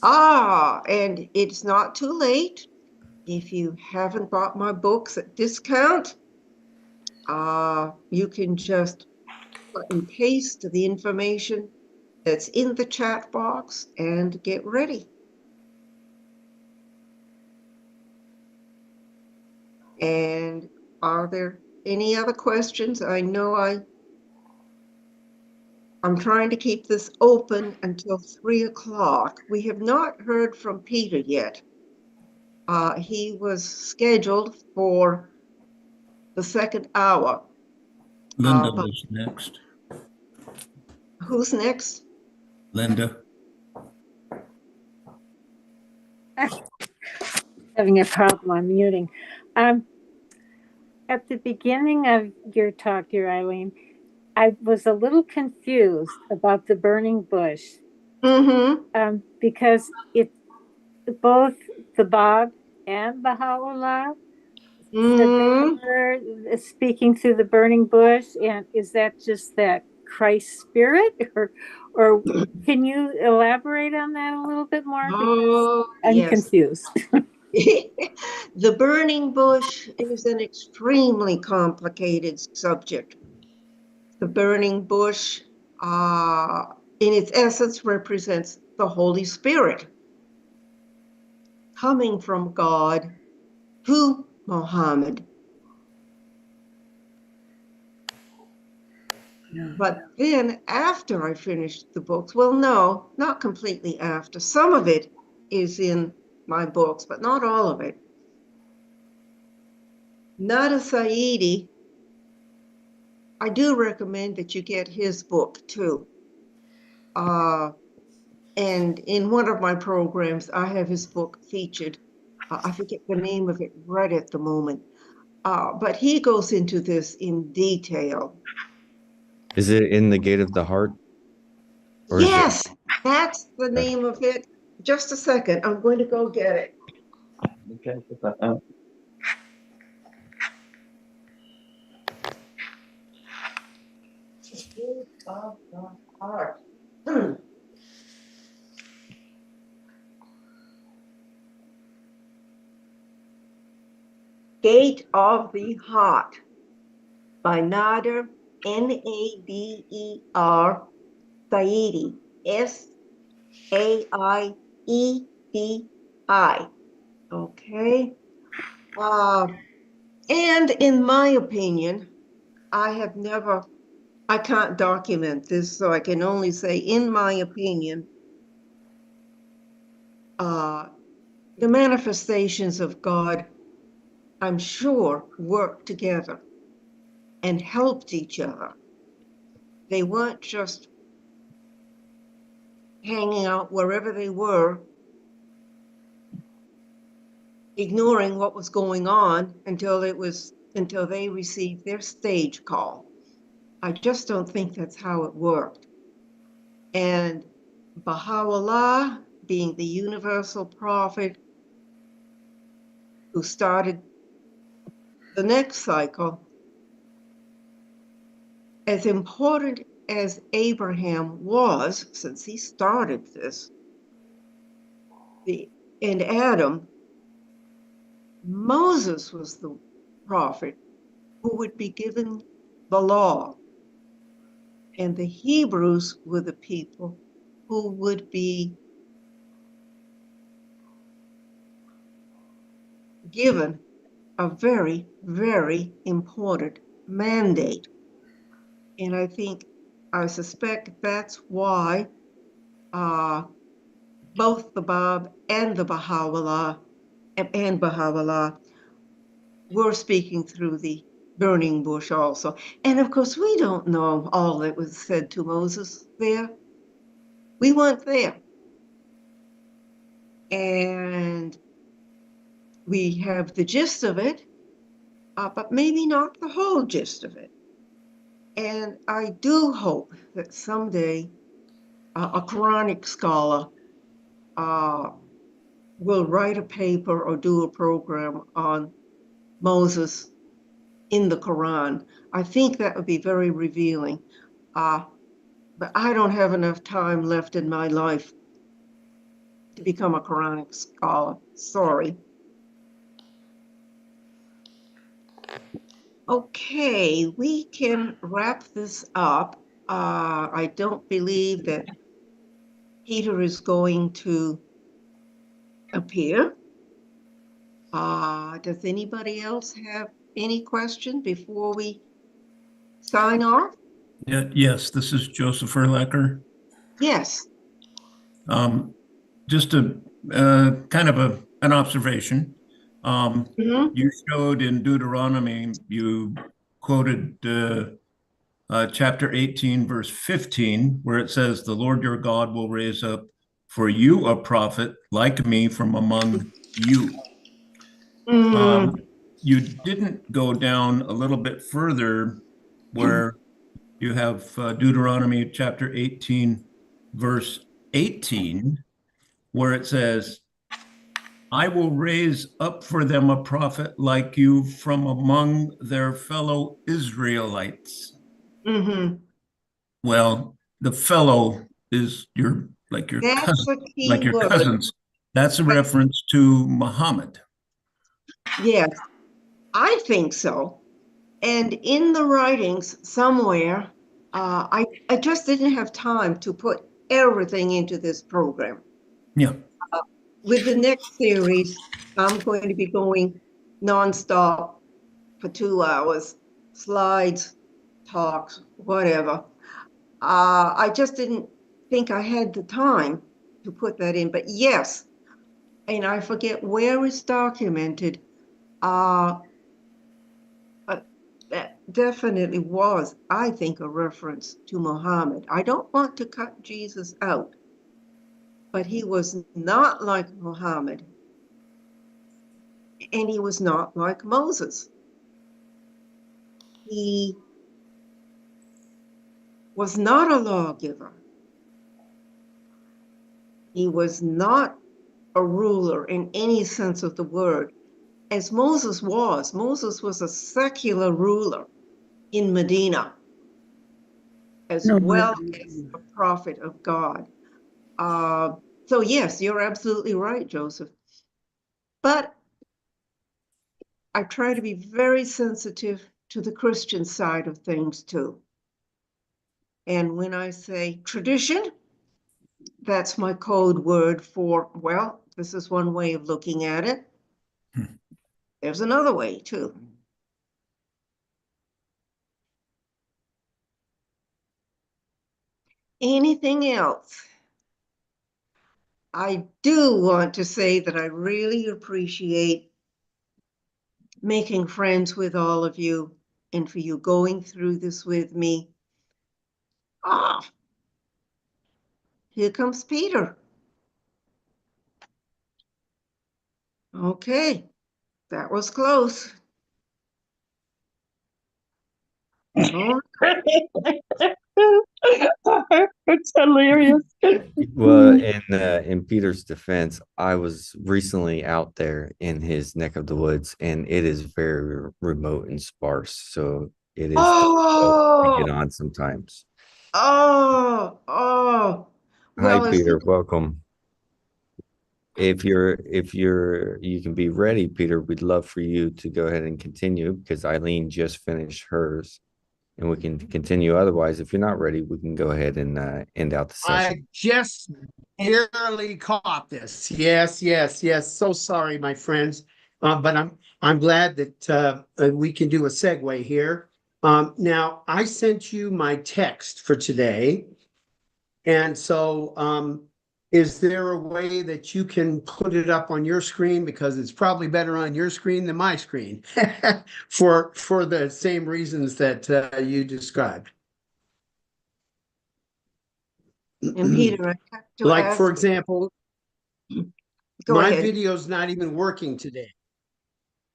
And it's not too late. If you haven't bought my books at discount, you can just cut and paste the information that's in the chat box and get ready. And are there any other questions? I know I'm trying to keep this open until 3 o'clock. We have not heard from Peter yet. He was scheduled for the second hour. Linda But was next. who's next? Linda. Having a problem unmuting. At the beginning of your talk, dear Eileen, I was a little confused about the burning bush. Mm-hmm. Because it both the Bob and Baha'u'llah said they were speaking through the burning bush, and is that just that Christ spirit, or can you elaborate on that a little bit more? Oh, I'm yes. confused. The burning bush is an extremely complicated subject. The burning bush, in its essence, represents the Holy Spirit coming from God to Muhammad. Yeah. But then after I finished the books, well, no, not completely after. Some of it is in my books, but not all of it. Nada Saidi, I do recommend that you get his book too. And in one of my programs, I have his book featured. I forget the name of it right at the moment. But he goes into this in detail. Is it In the Gate of the Heart? Or is it- Yes, that's the name of it. Just a second, I'm going to go get it. Okay, put that down. Gate of the Heart. Gate of the Heart by Nader, Nader, Saidi, Saidi. Okay. And in my opinion, I can't document this, so I can only say, in my opinion, the manifestations of God, I'm sure, worked together and helped each other. They weren't just hanging out wherever they were, ignoring what was going on until they received their stage call. I just don't think that's how it worked. And Baha'u'llah, being the universal prophet who started the next cycle, as important as Abraham was, since he started this, and Adam, Moses was the prophet who would be given the law, and the Hebrews were the people who would be given a very, very important mandate. And I suspect that's why both the Bab and the Baha'u'llah and Baha'u'llah were speaking through the burning bush also. And of course, we don't know all that was said to Moses there. We weren't there. And we have the gist of it, but maybe not the whole gist of it. And I do hope that someday a Quranic scholar will write a paper or do a program on Moses in the Quran. I think that would be very revealing. But I don't have enough time left in my life to become a Quranic scholar. Sorry. Okay, we can wrap this up. I don't believe that Peter is going to appear. Does anybody else have any question before we sign off? Yeah, yes, this is Joseph Erlacher. Yes. Just a kind of an observation. You showed in Deuteronomy, you quoted chapter 18, verse 15, where it says, "The Lord your God will raise up for you a prophet like me from among you." You didn't go down a little bit further where you have Deuteronomy chapter 18, verse 18, where it says, "I will raise up for them a prophet like you from among their fellow Israelites." Well, the fellow is your That's cousin, a key like your word. cousins. That's a reference to Muhammad. Yes, I think so. And in the writings somewhere, I just didn't have time to put everything into this program. Yeah. With the next series, I'm going to be going nonstop for 2 hours, slides, talks, whatever. I just didn't think I had the time to put that in. But yes, and I forget where it's documented, that definitely was, I think, a reference to Muhammad. I don't want to cut Jesus out, but he was not like Muhammad, and he was not like Moses. He was not a lawgiver. He was not a ruler in any sense of the word, as Moses was. Moses was a secular ruler in Medina, as well as a prophet of God. So yes, you're absolutely right, Joseph. But I try to be very sensitive to the Christian side of things too. And when I say tradition, that's my code word for, well, this is one way of looking at it. There's another way too. Anything else? I do want to say that I really appreciate making friends with all of you and for you going through this with me. Here comes Peter. Okay, that was close. Oh, It's hilarious. Well, in Peter's defense, I was recently out there in his neck of the woods, and it is very remote and sparse. So it is difficult to get on sometimes. oh. Hi, Well, Peter. Welcome. If you can be ready, Peter, we'd love for you to go ahead and continue because Eileen just finished hers and we can continue. Otherwise, if you're not ready, we can go ahead and end out the session. I just barely caught this. Yes. So sorry, my friends. But I'm glad that we can do a segue here. Now I sent you my text for today. And so is there a way that you can put it up on your screen? Because it's probably better on your screen than my screen for the same reasons that you described. And Peter, I have to Like, ask, for example, go my ahead. video's not even working today.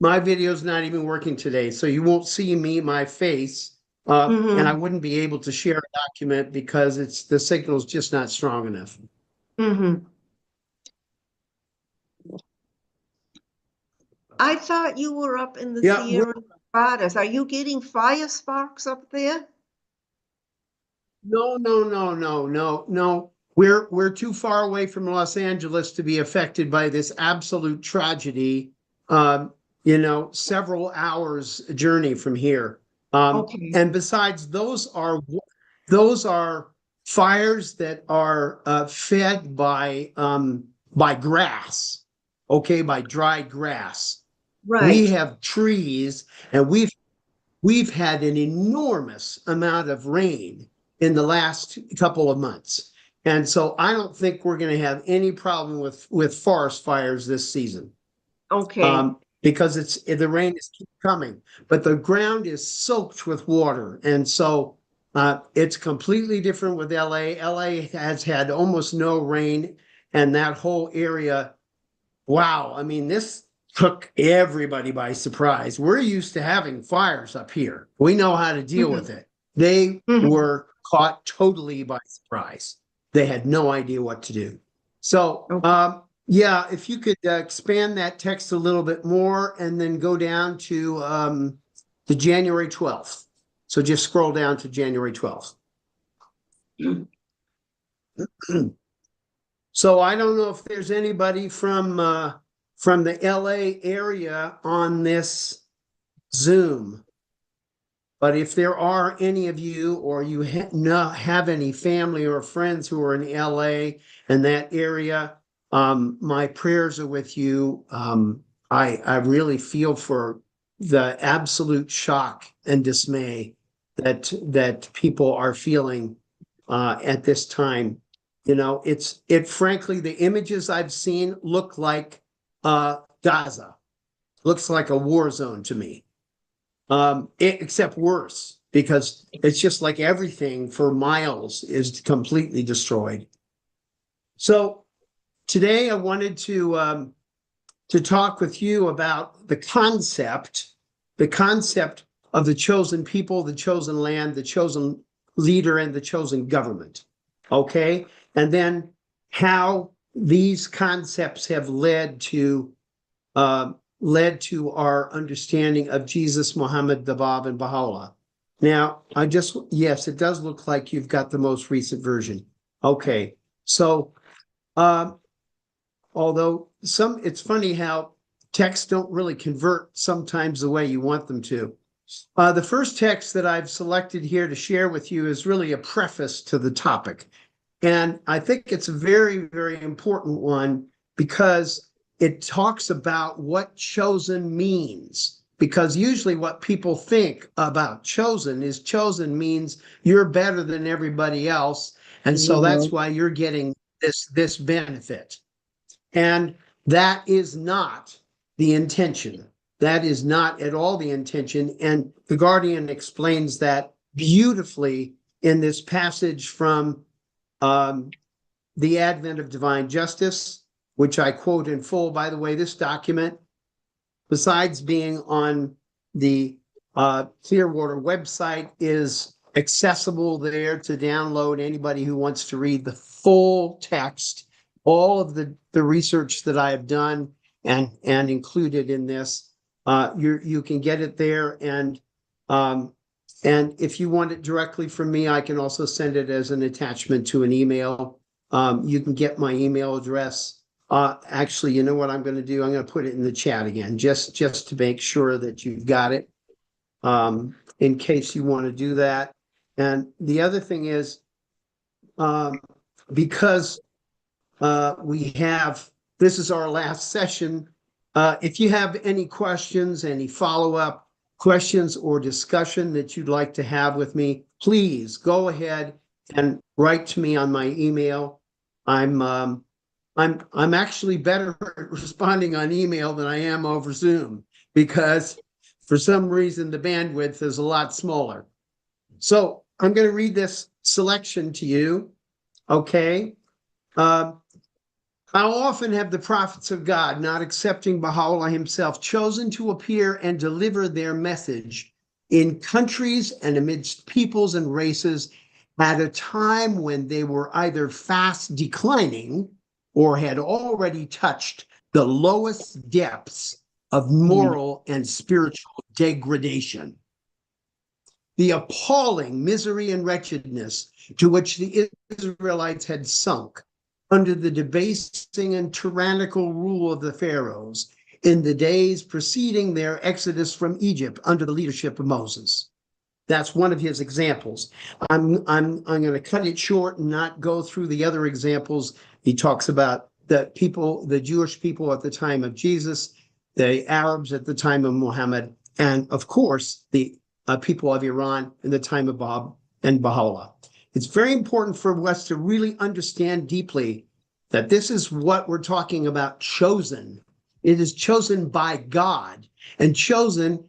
My video's not even working today, so you won't see my face. And I wouldn't be able to share a document because the signal's just not strong enough. Mm-hmm. I thought you were up in the Yeah, Sierra Nevadas. Are you getting fire sparks up there? no. We're too far away from Los Angeles to be affected by this absolute tragedy. Several hours journey from here. Okay. And besides, those are fires that are fed by grass, okay, by dry grass. We Right. have trees, and we've had an enormous amount of rain in the last couple of months. And so I don't think we're going to have any problem with forest fires this season. Okay. Because the rain is keep coming, but the ground is soaked with water. And so it's completely different with LA. LA has had almost no rain, and that whole area, wow. I mean, this took everybody by surprise. We're used to having fires up here. We know how to deal with it. They were caught totally by surprise. They had no idea what to do. So, Okay. yeah, if you could expand that text a little bit more and then go down to the January 12th. So just scroll down to January 12th. So I don't know if there's anybody from the LA area on this Zoom. But if there are any of you, or you have any family or friends who are in LA and that area, my prayers are with you. I really feel for the absolute shock and dismay that people are feeling at this time. Frankly, the images I've seen look like Gaza. Looks like a war zone to me. Except worse, because it's just like everything for miles is completely destroyed. So today I wanted to talk with you about the concept of the chosen people, the chosen land, the chosen leader, and the chosen government. Okay, and then how these concepts have led to our understanding of Jesus, Muhammad, the Bab, and Baha'u'llah. Now, yes, it does look like you've got the most recent version. Okay, so although it's funny how texts don't really convert sometimes the way you want them to. The first text that I've selected here to share with you is really a preface to the topic. And I think it's a very, very important one because it talks about what chosen means. Because usually what people think about chosen means you're better than everybody else. And so that's why you're getting this benefit. And that is not the intention. That is not at all the intention. And the Guardian explains that beautifully in this passage from The Advent of Divine Justice, which I quote in full. By the way, this document, besides being on the Clearwater website, is accessible there to download. Anybody who wants to read the full text, all of the research that I have done and included in this, you can get it there. And if you want it directly from me, I can also send it as an attachment to an email. You can get my email address. Actually, you know what I'm going to do? I'm going to put it in the chat again, just to make sure that you've got it, in case you want to do that. And the other thing is, because this is our last session. If you have any questions, any follow-up questions or discussion that you'd like to have with me, please go ahead and write to me on my email. I'm I'm actually better at responding on email than I am over Zoom because for some reason the bandwidth is a lot smaller. So I'm going to read this selection to you. Okay. How often have the prophets of God, not accepting Baha'u'llah himself, chosen to appear and deliver their message in countries and amidst peoples and races at a time when they were either fast declining or had already touched the lowest depths of moral and spiritual degradation? The appalling misery and wretchedness to which the Israelites had sunk under the debasing and tyrannical rule of the pharaohs in the days preceding their exodus from Egypt under the leadership of Moses. That's one of his examples. I'm going to cut it short and not go through the other examples. He talks about the people, the Jewish people at the time of Jesus, the Arabs at the time of Muhammad, and of course the people of Iran in the time of Bab and Baha'u'llah. It's very important for us to really understand deeply that this is what we're talking about, chosen. It is chosen by God, and chosen,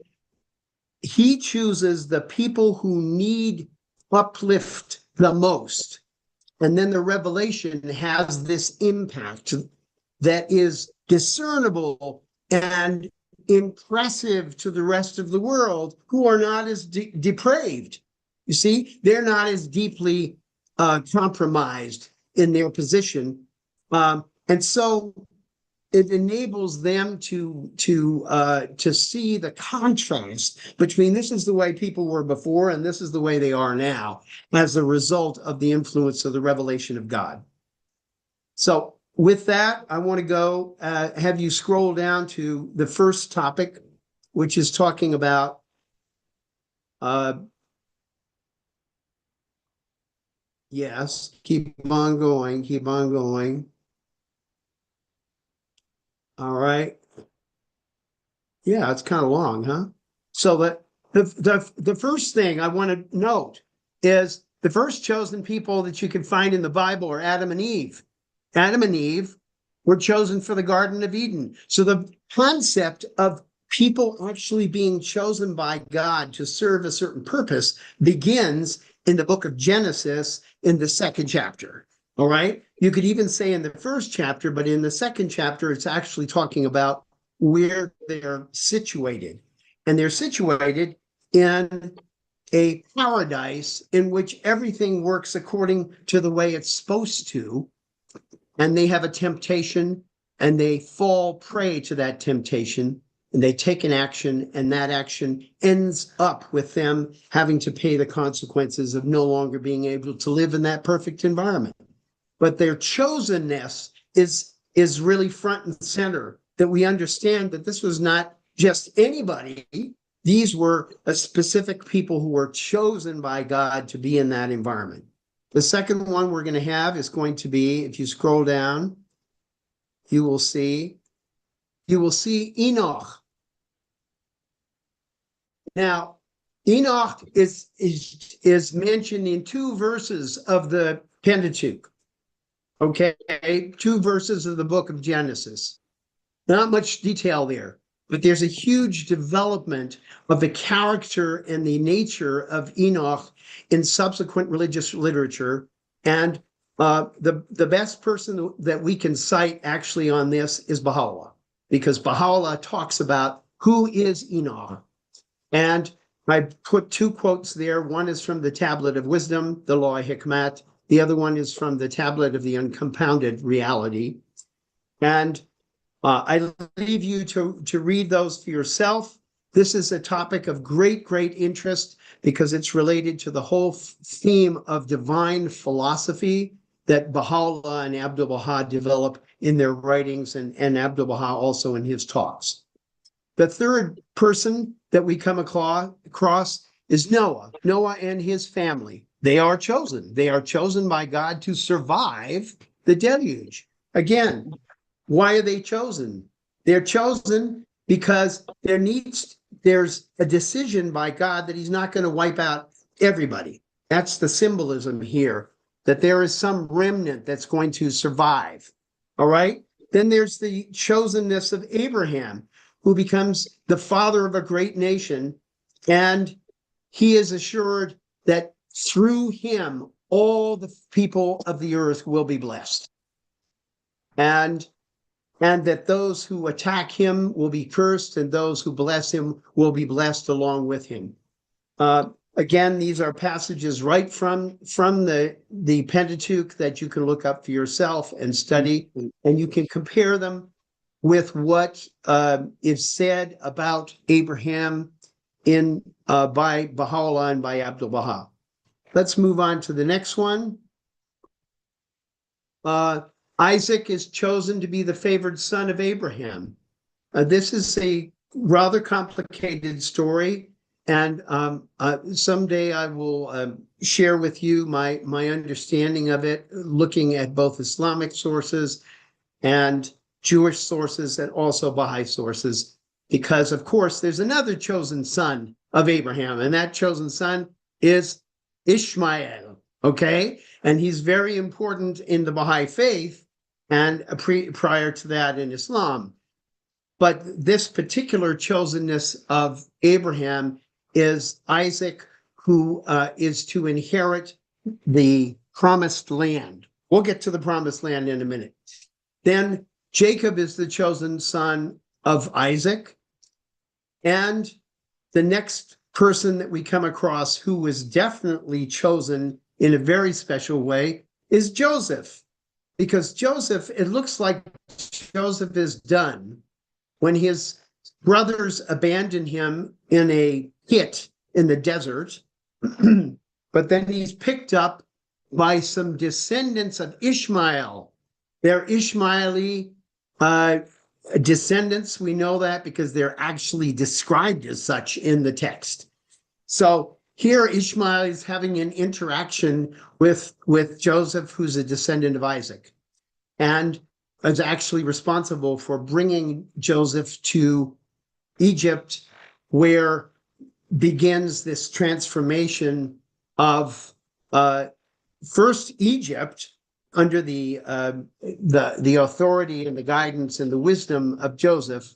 he chooses the people who need uplift the most. And then the revelation has this impact that is discernible and impressive to the rest of the world who are not as depraved. You see, they're not as deeply compromised in their position. And so it enables them to see the contrast between this is the way people were before and this is the way they are now as a result of the influence of the revelation of God. So with that, I want to go have you scroll down to the first topic, which is talking about yes, keep on going, keep on going. All right. Yeah, it's kind of long, huh? So the first thing I want to note is the first chosen people that you can find in the Bible are Adam and Eve. Adam and Eve were chosen for the Garden of Eden. So the concept of people actually being chosen by God to serve a certain purpose begins in the book of Genesis in the second chapter. All right. You could even say in the first chapter, but in the second chapter, it's actually talking about where they're situated. And they're situated in a paradise in which everything works according to the way it's supposed to. And they have a temptation and they fall prey to that temptation and they take an action, and that action ends up with them having to pay the consequences of no longer being able to live in that perfect environment. But their chosenness is really front and center, that we understand that this was not just anybody. These were a specific people who were chosen by God to be in that environment. The second one we're going to have is going to be, if you scroll down, you will see Enoch. Now, Enoch is mentioned in 2 verses of the Pentateuch. Okay, 2 verses of the book of Genesis. Not much detail there, but there's a huge development of the character and the nature of Enoch in subsequent religious literature. And the best person that we can cite actually on this is Baha'u'llah, because Baha'u'llah talks about who is Enoch. And I put 2 quotes there. One is from the Tablet of Wisdom, the Law Hikmat. The other one is from the Tablet of the Uncompounded Reality. And I leave you to read those for yourself. This is a topic of great, great interest because it's related to the whole theme of divine philosophy that Baha'u'llah and Abdu'l-Baha develop in their writings, and Abdu'l-Baha also in his talks. The third person that we come across is Noah. Noah and his family. They are chosen. They are chosen by God to survive the deluge. Again, why are they chosen? They're chosen because there's a decision by God that he's not going to wipe out everybody. That's the symbolism here, that there is some remnant that's going to survive. All right. Then there's the chosenness of Abraham, who becomes the father of a great nation. And he is assured that through him, all the people of the earth will be blessed. And that those who attack him will be cursed, and those who bless him will be blessed along with him. Again, these are passages right from the Pentateuch that you can look up for yourself and study, and you can compare them with what is said about Abraham by Baha'u'llah and by Abdul Baha. Let's move on to the next one. Isaac is chosen to be the favored son of Abraham. This is a rather complicated story, and someday I will share with you my understanding of it, looking at both Islamic sources and Jewish sources and also Baha'i sources, because of course there's another chosen son of Abraham, and that chosen son is Ishmael, okay? And he's very important in the Baha'i faith and prior to that in Islam. But this particular chosenness of Abraham is Isaac, who is to inherit the promised land. We'll get to the promised land in a minute. Then Jacob is the chosen son of Isaac. And the next person that we come across who was definitely chosen in a very special way is Joseph. Because Joseph, it looks like Joseph is done when his brothers abandon him in a pit in the desert, but then he's picked up by some descendants of Ishmael. They're Ishmaeli descendants. We know that because they're actually described as such in the text. So here Ishmael is having an interaction with Joseph, who's a descendant of Isaac, and is actually responsible for bringing Joseph to Egypt, where begins this transformation of first Egypt under the authority and the guidance and the wisdom of Joseph,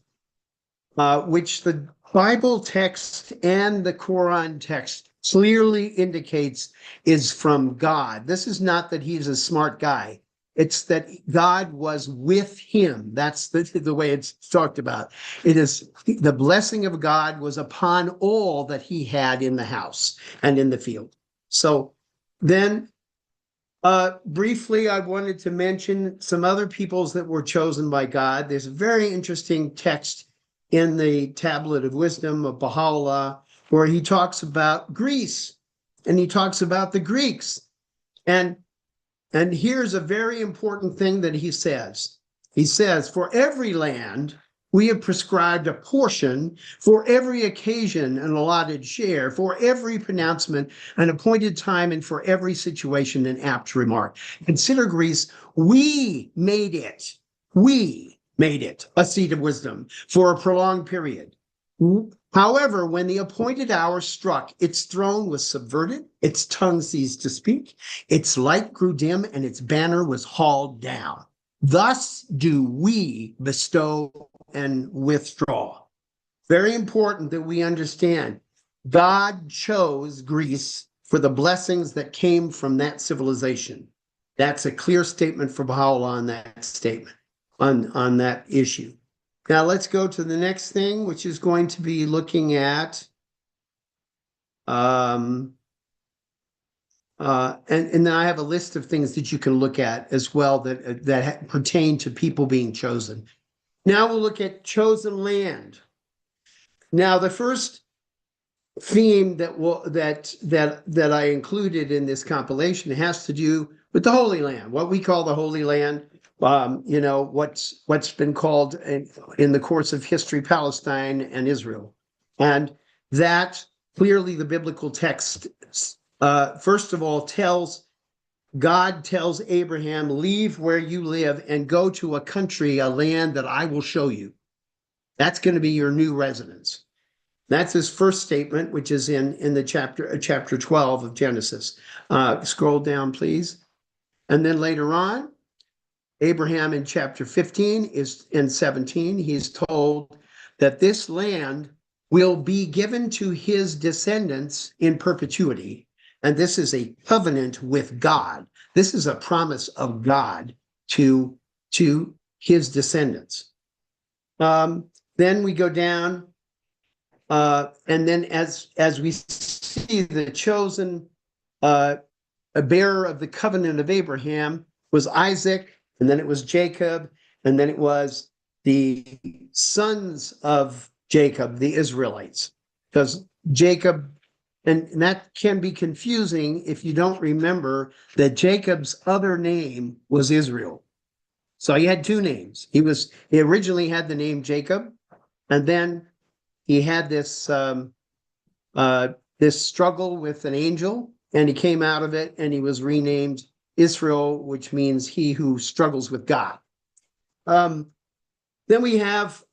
which the Bible text and the Quran text clearly indicates is from God. This is not that he's a smart guy. It's that God was with him. That's the way it's talked about. It is the blessing of God was upon all that he had in the house and in the field. So then briefly, I wanted to mention some other peoples that were chosen by God. There's a very interesting text in the Tablet of Wisdom of Baha'u'llah where he talks about Greece and he talks about the Greeks. And here's a very important thing that he says. He says, for every land, we have prescribed a portion, for every occasion an allotted share, for every pronouncement an appointed time, and for every situation an apt remark. Consider Greece, we made it a seat of wisdom for a prolonged period. However, when the appointed hour struck, its throne was subverted, its tongue ceased to speak, its light grew dim, and its banner was hauled down. Thus do we bestow and withdraw. Very important that we understand God chose Greece for the blessings that came from that civilization. That's a clear statement for Baha'u'llah on that statement, on that issue. Now let's go to the next thing, which is going to be looking at and then I have a list of things that you can look at as well that pertain to people being chosen. Now we'll look at chosen land. Now the first theme that I included in this compilation has to do with the Holy Land, what we call the Holy Land. What's been called in the course of history Palestine and Israel, and that clearly the biblical text first of all God tells Abraham, leave where you live and go to a country, a land that I will show you. That's going to be your new residence. That's his first statement, which is in the chapter 12 of Genesis. Scroll down, please. And then later on, Abraham in chapter 15 is in 17, he's told that this land will be given to his descendants in perpetuity. And this is a covenant with God. This is a promise of God to his descendants. Then we go down, and then as we see the chosen a bearer of the covenant of Abraham was Isaac, and then it was Jacob, and then it was the sons of Jacob, the Israelites, because Jacob, and that can be confusing if you don't remember that Jacob's other name was Israel. So he had two names. He originally had the name Jacob, and then he had this this struggle with an angel, and he came out of it, and he was renamed Israel, which means he who struggles with God. Then we have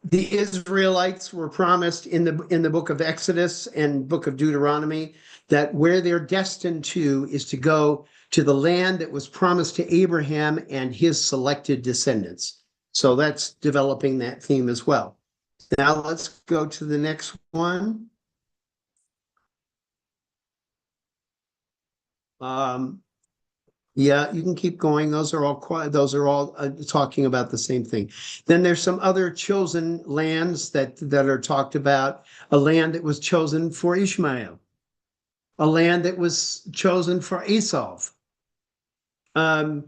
the Israelites were promised in the book of Exodus and book of Deuteronomy that where they're destined to is to go to the land that was promised to Abraham and his selected descendants. So that's developing that theme as well. Now let's go to the next one. Yeah, you can keep going. Those are all talking about the same thing. Then there's some other chosen lands that are talked about. A land that was chosen for Ishmael, a land that was chosen for Esau. And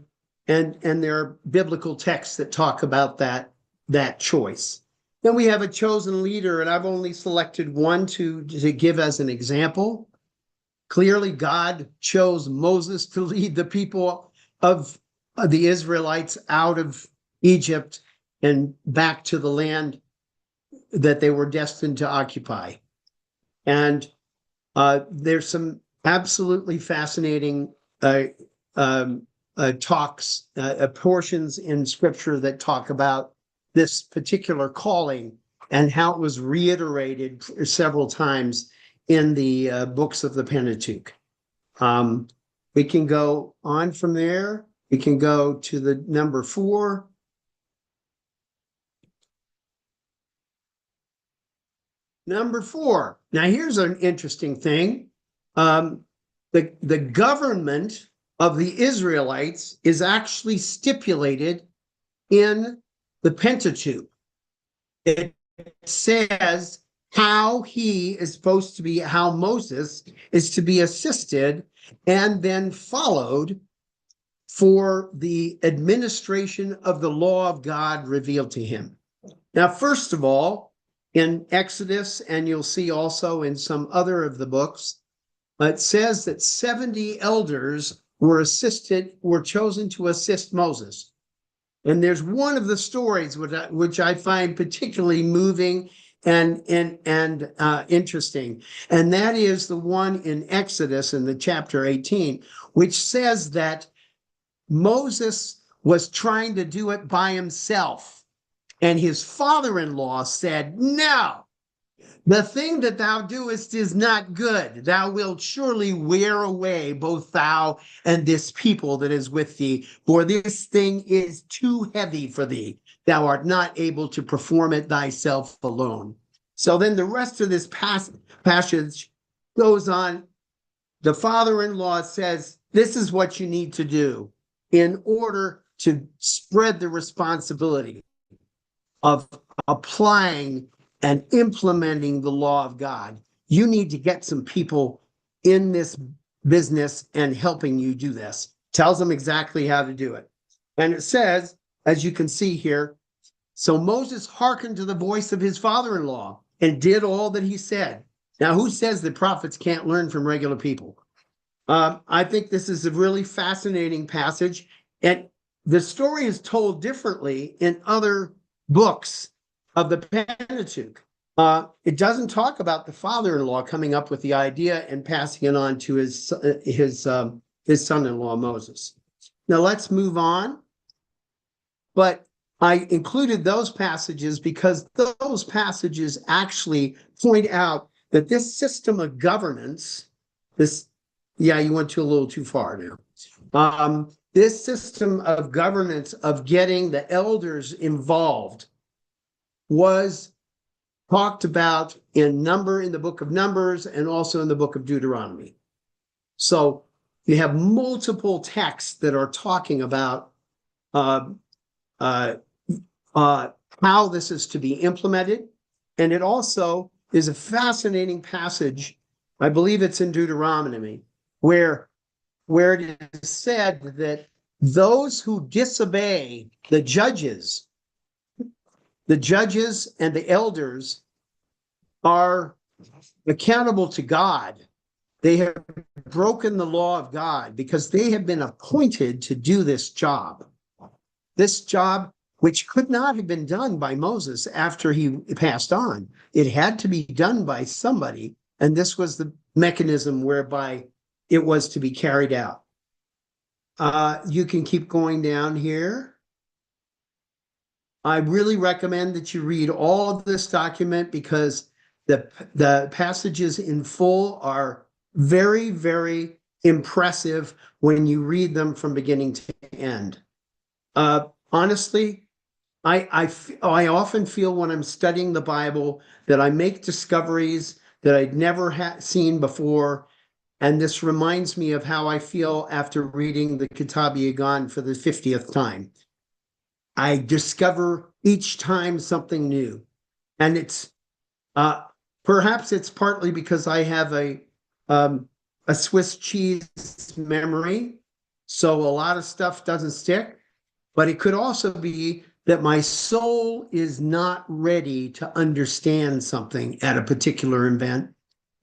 there are biblical texts that talk about that choice. Then we have a chosen leader, and I've only selected one to give as an example. Clearly, God chose Moses to lead the people of the Israelites out of Egypt and back to the land that they were destined to occupy. And there's some absolutely fascinating talks, portions in Scripture that talk about this particular calling and how it was reiterated several times in the books of the Pentateuch. We can go on from there. We can go to the number 4. Number 4. Now here's an interesting thing. The government of the Israelites is actually stipulated in the Pentateuch. It says how how Moses is to be assisted and then followed for the administration of the law of God revealed to him. Now, first of all, in Exodus, and you'll see also in some other of the books, it says that 70 elders were chosen to assist Moses. And there's one of the stories which I find particularly moving and interesting. And that is the one in Exodus in the chapter 18, which says that Moses was trying to do it by himself. And his father-in-law said, "No, the thing that thou doest is not good. Thou wilt surely wear away both thou and this people that is with thee, for this thing is too heavy for thee. Thou art not able to perform it thyself alone." So then the rest of this passage goes on. The father-in-law says, this is what you need to do in order to spread the responsibility of applying and implementing the law of God. You need to get some people in this business and helping you do this. Tells them exactly how to do it. And it says, as you can see here, so Moses hearkened to the voice of his father-in-law and did all that he said. Now, who says that prophets can't learn from regular people? I think this is a really fascinating passage. And the story is told differently in other books of the Pentateuch. It doesn't talk about the father-in-law coming up with the idea and passing it on to his son-in-law Moses. Now let's move on. But I included those passages because those passages actually point out that this system of governance, you went a little too far now. This system of governance of getting the elders involved was talked about in the book of Numbers and also in the book of Deuteronomy. So you have multiple texts that are talking about how this is to be implemented. And it also is a fascinating passage. I believe it's in Deuteronomy, where it is said that those who disobey the judges and the elders are accountable to God. They have broken the law of God because they have been appointed to do this job. This job, which could not have been done by Moses after he passed on. It had to be done by somebody, and this was the mechanism whereby it was to be carried out. You can keep going down here. I really recommend that you read all of this document because the passages in full are very, very impressive when you read them from beginning to end. Honestly, I often feel when I'm studying the Bible that I make discoveries that I'd never seen before. And this reminds me of how I feel after reading the Kitab Yagan for the 50th time. I discover each time something new. And it's perhaps it's partly because I have a Swiss cheese memory, so a lot of stuff doesn't stick. But it could also be that my soul is not ready to understand something at a particular event.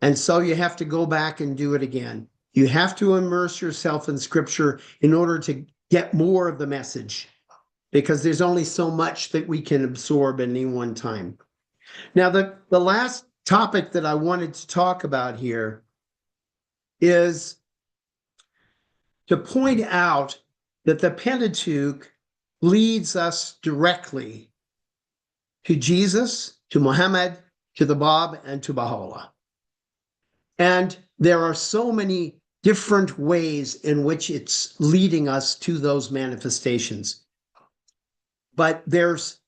And so you have to go back and do it again. You have to immerse yourself in scripture in order to get more of the message, because there's only so much that we can absorb at any one time. Now, the last topic that I wanted to talk about here is to point out that the Pentateuch leads us directly to Jesus, to Muhammad, to the Bab, and to Baha'u'llah. And there are so many different ways in which it's leading us to those manifestations. But there's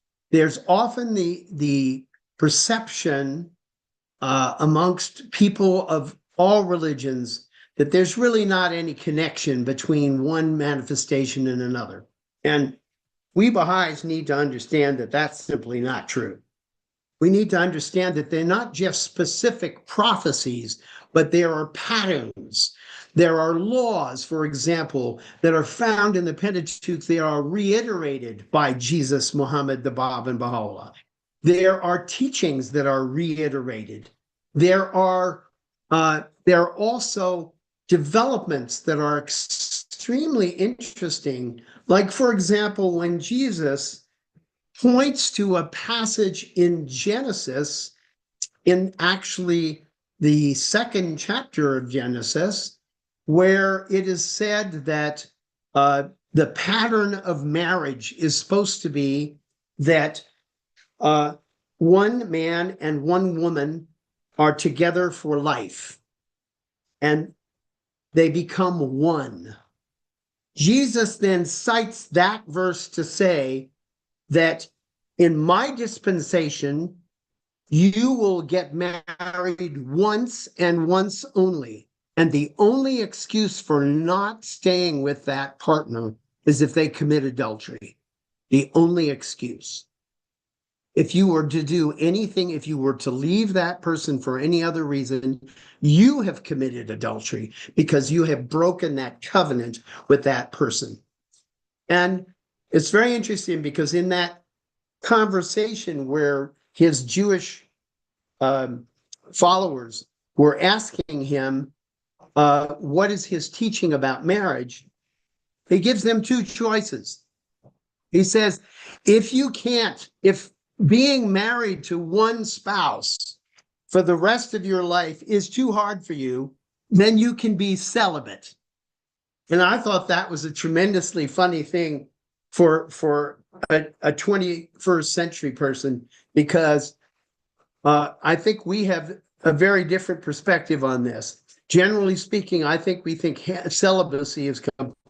often the perception amongst people of all religions that there's really not any connection between one manifestation and another. And we Baha'is need to understand that that's simply not true. We need to understand that they're not just specific prophecies, but there are patterns. There are laws, for example, that are found in the Pentateuch. They are reiterated by Jesus, Muhammad, the Bab, and Baha'u'llah. There are teachings that are reiterated. There are also developments that are extremely interesting. Like, for example, when Jesus points to a passage in Genesis, in actually the second chapter of Genesis, where it is said that the pattern of marriage is supposed to be that one man and one woman are together for life, and they become one. Jesus then cites that verse to say that in my dispensation, you will get married once and once only. And the only excuse for not staying with that partner is if they commit adultery. The only excuse. If you were to do anything, if you were to leave that person for any other reason, you have committed adultery because you have broken that covenant with that person. And it's very interesting because in that conversation where his Jewish followers were asking him what is his teaching about marriage, he gives them two choices. He says, if being married to one spouse for the rest of your life is too hard for you, then you can be celibate. And I thought that was a tremendously funny thing for a 21st century person, because I think we have a very different perspective on this. Generally speaking, I think we think celibacy is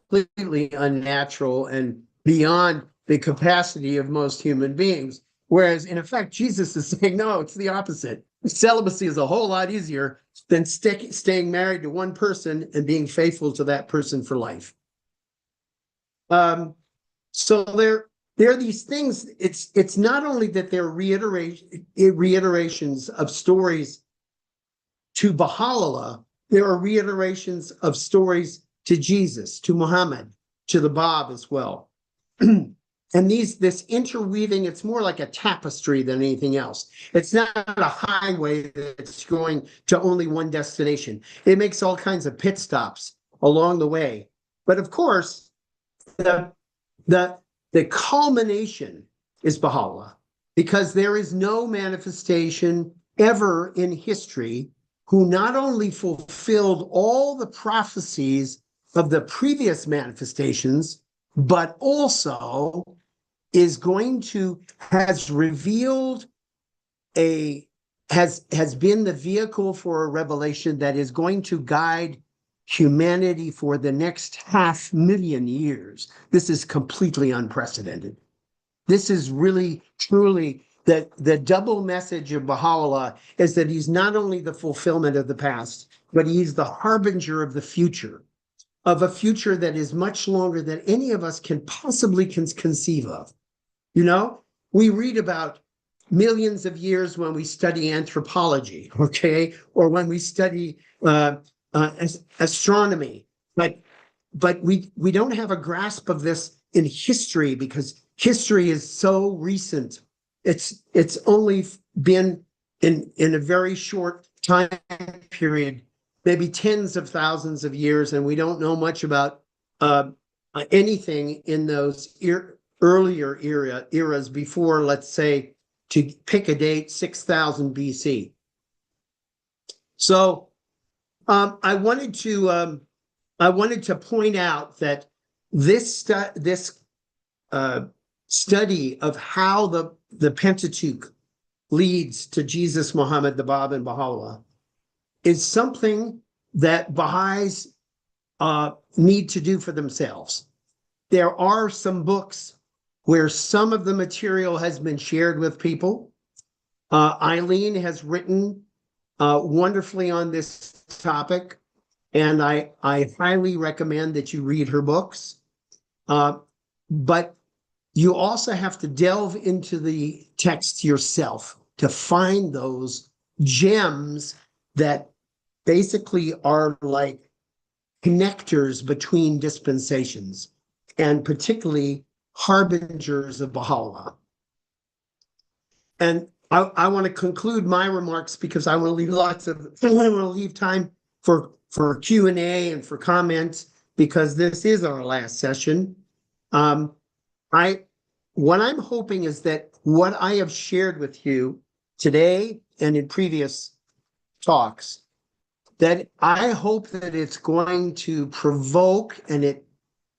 completely unnatural and beyond the capacity of most human beings. Whereas in effect, Jesus is saying, no, it's the opposite. Celibacy is a whole lot easier than staying married to one person and being faithful to that person for life. So there are these things. It's not only that they're reiterations of stories to Baha'u'llah, there are reiterations of stories to Jesus, to Muhammad, to the Bab as well. And this interweaving, it's more like a tapestry than anything else. It's not a highway that's going to only one destination. It makes all kinds of pit stops along the way. But of course, the culmination is Baha'u'llah, because there is no manifestation ever in history who not only fulfilled all the prophecies of the previous manifestations, but also has revealed has been the vehicle for a revelation that is going to guide humanity for the next 500,000 years. This is completely unprecedented. This is really, truly, the double message of Baha'u'llah is that he's not only the fulfillment of the past, but he's the harbinger of the future, of a future that is much longer than any of us can possibly conceive of. You know, we read about millions of years when we study anthropology, okay, or when we study astronomy, but we don't have a grasp of this in history because history is so recent. It's only been in a very short time period, maybe tens of thousands of years, and we don't know much about anything in those earlier eras before, let's say, to pick a date, 6000 BC. So I wanted to point out that this study of how the Pentateuch leads to Jesus, Muhammad, the Bab, and Baha'u'llah is something that Baha'is need to do for themselves. There are some books where some of the material has been shared with people. Eileen has written wonderfully on this topic, and I highly recommend that you read her books. But you also have to delve into the text yourself to find those gems that basically are like connectors between dispensations, and particularly harbingers of Baha'u'llah. And I want to conclude my remarks because I want to leave time for Q&A and for comments, because this is our last session. What I'm hoping is that what I have shared with you today and in previous talks, that I hope that it's going to provoke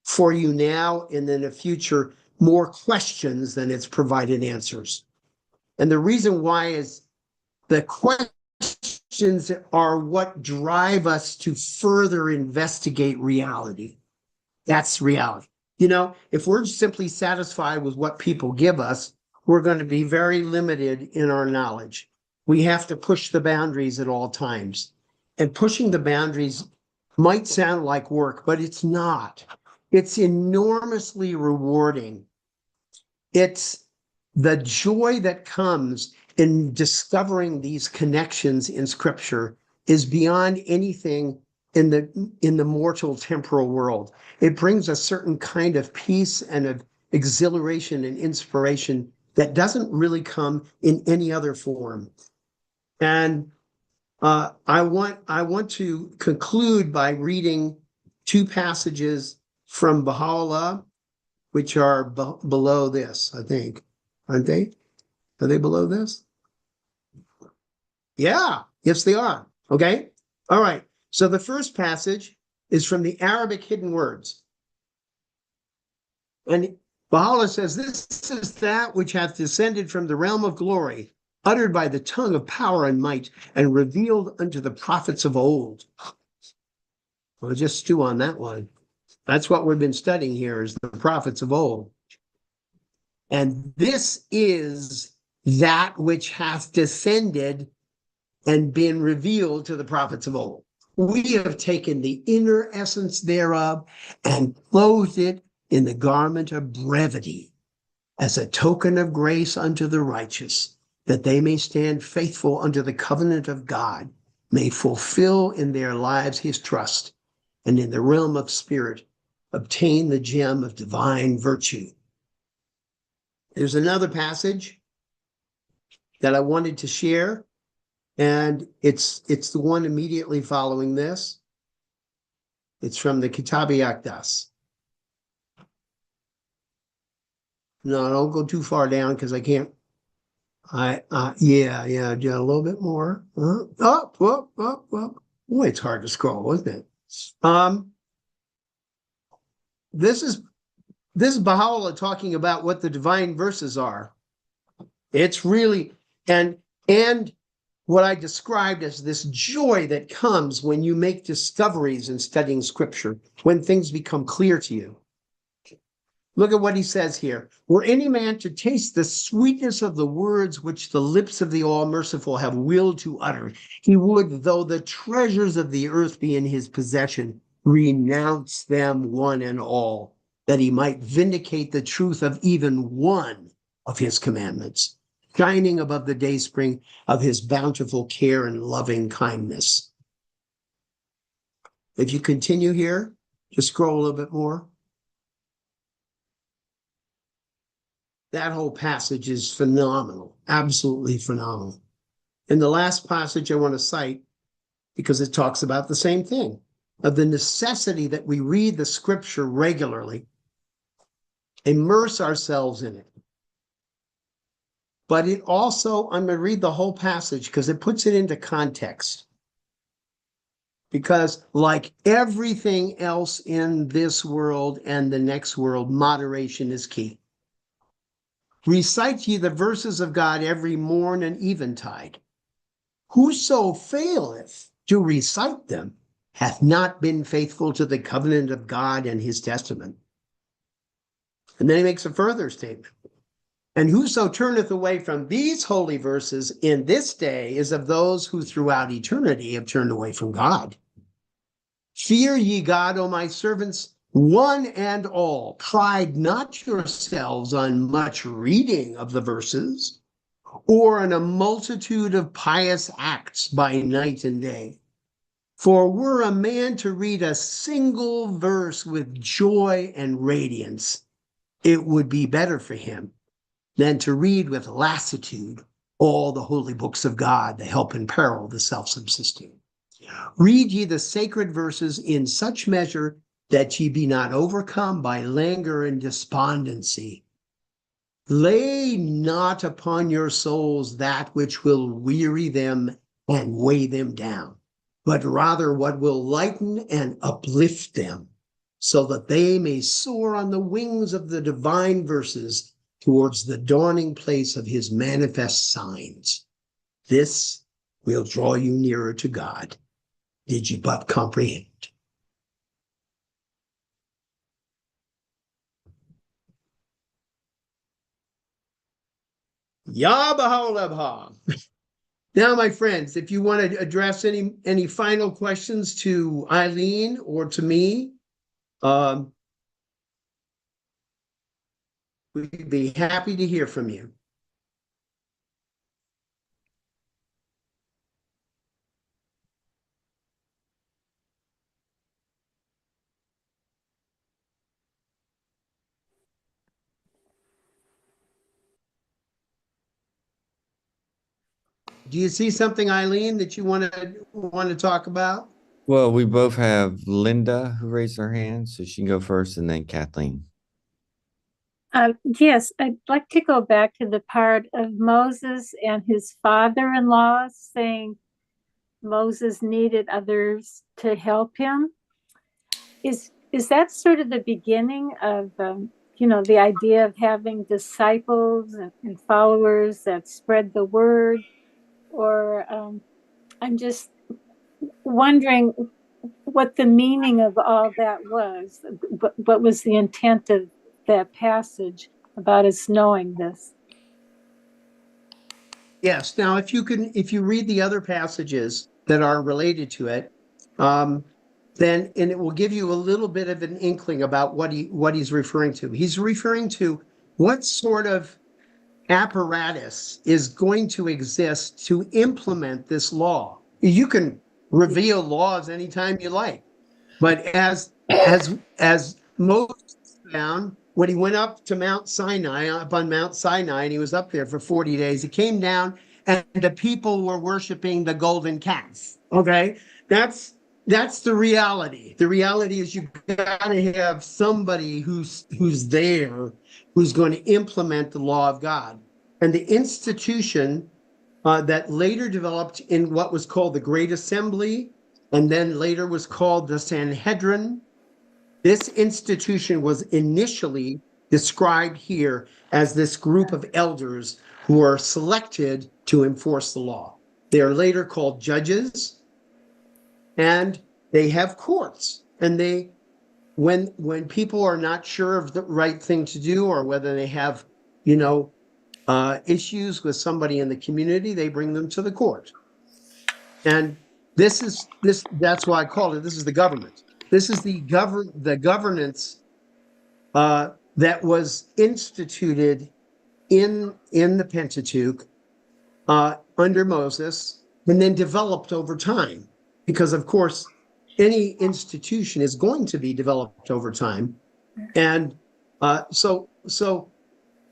for you now and in the future more questions than it's provided answers. And the reason why is the questions are what drive us to further investigate reality. That's reality. You know, if we're simply satisfied with what people give us, we're going to be very limited in our knowledge. We have to push the boundaries at all times. And pushing the boundaries might sound like work, but it's not. It's enormously rewarding. It's the joy that comes in discovering these connections in Scripture is beyond anything in the mortal temporal world. It brings a certain kind of peace and of exhilaration and inspiration that doesn't really come in any other form. And I want to conclude by reading two passages from Baha'u'llah, which are below this, I think. Aren't they? Are they below this? Yeah, yes, they are. Okay. All right. So the first passage is from the Arabic Hidden Words. And Baha'u'llah says, "This is that which hath descended from the realm of glory, uttered by the tongue of power and might, and revealed unto the prophets of old." Well, just stew on that one. That's what we've been studying here, is the prophets of old. And this is that which hath descended and been revealed to the prophets of old. We have taken the inner essence thereof and clothed it in the garment of brevity, as a token of grace unto the righteous, that they may stand faithful unto the covenant of God, may fulfill in their lives his trust, and in the realm of spirit obtain the gem of divine virtue. There's another passage that I wanted to share, and it's the one immediately following this. It's from the Kitab Akdas. No, don't go too far down because I can't. Yeah, do a little bit more. Up. Boy, it's hard to scroll, isn't it? This is Baha'u'llah talking about what the divine verses are. It's really, and what I described as this joy that comes when you make discoveries in studying scripture, when things become clear to you. Look at what he says here. Were any man to taste the sweetness of the words which the lips of the All-Merciful have willed to utter, he would, though the treasures of the earth be in his possession, renounce them one and all, that he might vindicate the truth of even one of his commandments, shining above the dayspring of his bountiful care and loving kindness. If you continue here, just scroll a little bit more. That whole passage is phenomenal, absolutely phenomenal. And the last passage I want to cite, because it talks about the same thing, of the necessity that we read the scripture regularly, immerse ourselves in it. But it also, I'm going to read the whole passage because it puts it into context. Because like everything else in this world and the next world, moderation is key. Recite ye the verses of God every morn and eventide. Whoso faileth to recite them hath not been faithful to the covenant of God and his testament. And then he makes a further statement. And whoso turneth away from these holy verses in this day is of those who throughout eternity have turned away from God. Fear ye God, O my servants, one and all. Pride not yourselves on much reading of the verses, or on a multitude of pious acts by night and day. For were a man to read a single verse with joy and radiance, it would be better for him than to read with lassitude all the holy books of God that help imperil the self-subsisting. Read ye the sacred verses in such measure that ye be not overcome by languor and despondency. Lay not upon your souls that which will weary them and weigh them down, but rather what will lighten and uplift them, so that they may soar on the wings of the divine verses towards the dawning place of his manifest signs. This will draw you nearer to God, did you but comprehend. Ya Baha'u'llah. Now, my friends, if you want to address any final questions to Eileen or to me, we'd be happy to hear from you. Do you see something, Eileen, that you want to talk about? Well, we both have Linda who raised her hand, so she can go first, and then Kathleen. Yes, I'd like to go back to the part of Moses and his father-in-law saying Moses needed others to help him. Is that sort of the beginning of the idea of having disciples and followers that spread the word? Or I'm just wondering what the meaning of all that was. What was the intent of that passage about us knowing this? Yes. Now, if you read the other passages that are related to it, then and it will give you a little bit of an inkling about what he's referring to. He's referring to what sort of apparatus is going to exist to implement this law. You can reveal laws anytime you like, but as Moses found when he went up to Mount Sinai, up on Mount Sinai, and he was up there for 40 days, he came down and the people were worshiping the golden calf. Okay, that's the reality. The reality is you gotta have somebody who's there, who's going to implement the law of God. And the institution that later developed in what was called the Great Assembly, and then later was called the Sanhedrin. This institution was initially described here as this group of elders who are selected to enforce the law. They are later called judges, and they have courts. And they, when people are not sure of the right thing to do, or whether they have, issues with somebody in the community, they bring them to the court. And that's why I call it, this is the government. This is the governance that was instituted in the Pentateuch under Moses, and then developed over time. Because of course, any institution is going to be developed over time. And so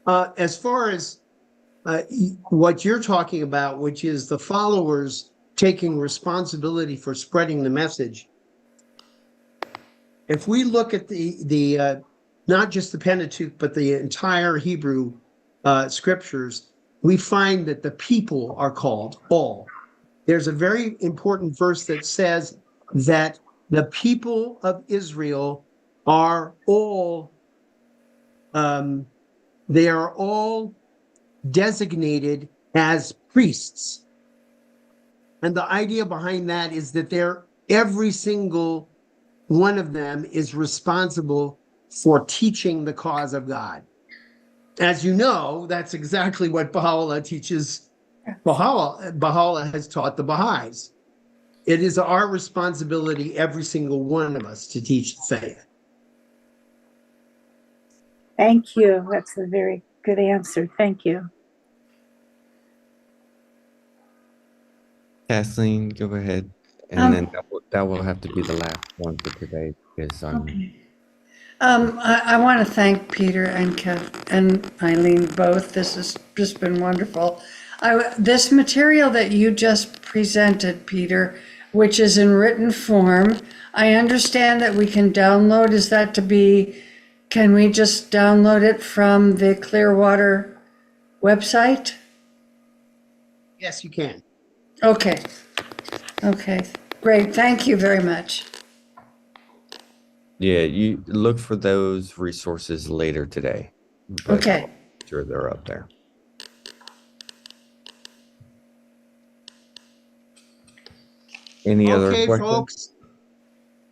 as far as what you're talking about, which is the followers taking responsibility for spreading the message. If we look at the not just the Pentateuch, but the entire Hebrew scriptures, we find that the people are called all. There's a very important verse that says that the people of Israel are all, they are all designated as priests. And the idea behind that is that every single one of them is responsible for teaching the cause of God. As you know, that's exactly what Baha'u'llah teaches. Baha'u'llah has taught the Baha'is. It is our responsibility, every single one of us, to teach the faith. Thank you. That's a very good answer. Thank you. Kathleen, go ahead. And then that will have to be the last one for today because Okay. I want to thank Peter and Kath and Eileen both. This has just been wonderful. This material that you just presented, Peter, which is in written form, I understand that we can download. Is that can we just download it from the Clearwater website? Yes, you can. Okay. Okay. Great. Thank you very much. yeah, you look for those resources later today. But Okay. I'm sure they're up there. Any other Okay, questions? folks.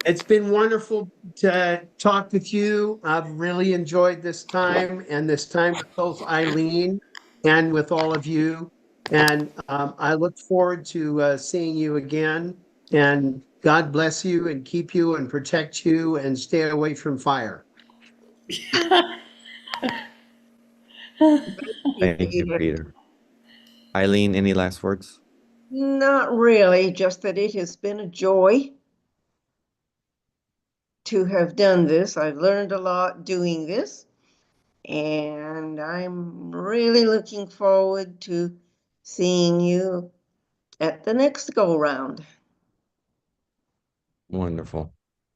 It's been wonderful to talk with you. I've really enjoyed this time, and this time with both Eileen and with all of you. And I look forward to seeing you again. And God bless you and keep you and protect you and stay away from fire. Thank you, Peter. Eileen, any last words? Not really, just that it has been a joy to have done this. I've learned a lot doing this, and I'm really looking forward to seeing you at the next go round. Wonderful.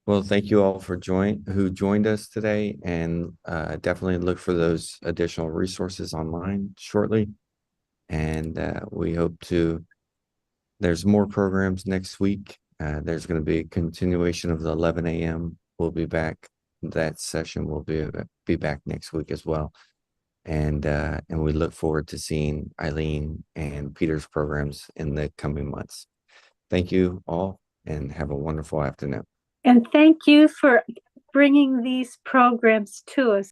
Well, thank you all for who joined us today, and definitely look for those additional resources online shortly. And we hope there's more programs next week. There's going to be a continuation of the 11 a.m. We'll be back. That session will be back next week as well. And we look forward to seeing Eileen and Peter's programs in the coming months. Thank you all. and have a wonderful afternoon. And thank you for bringing these programs to us.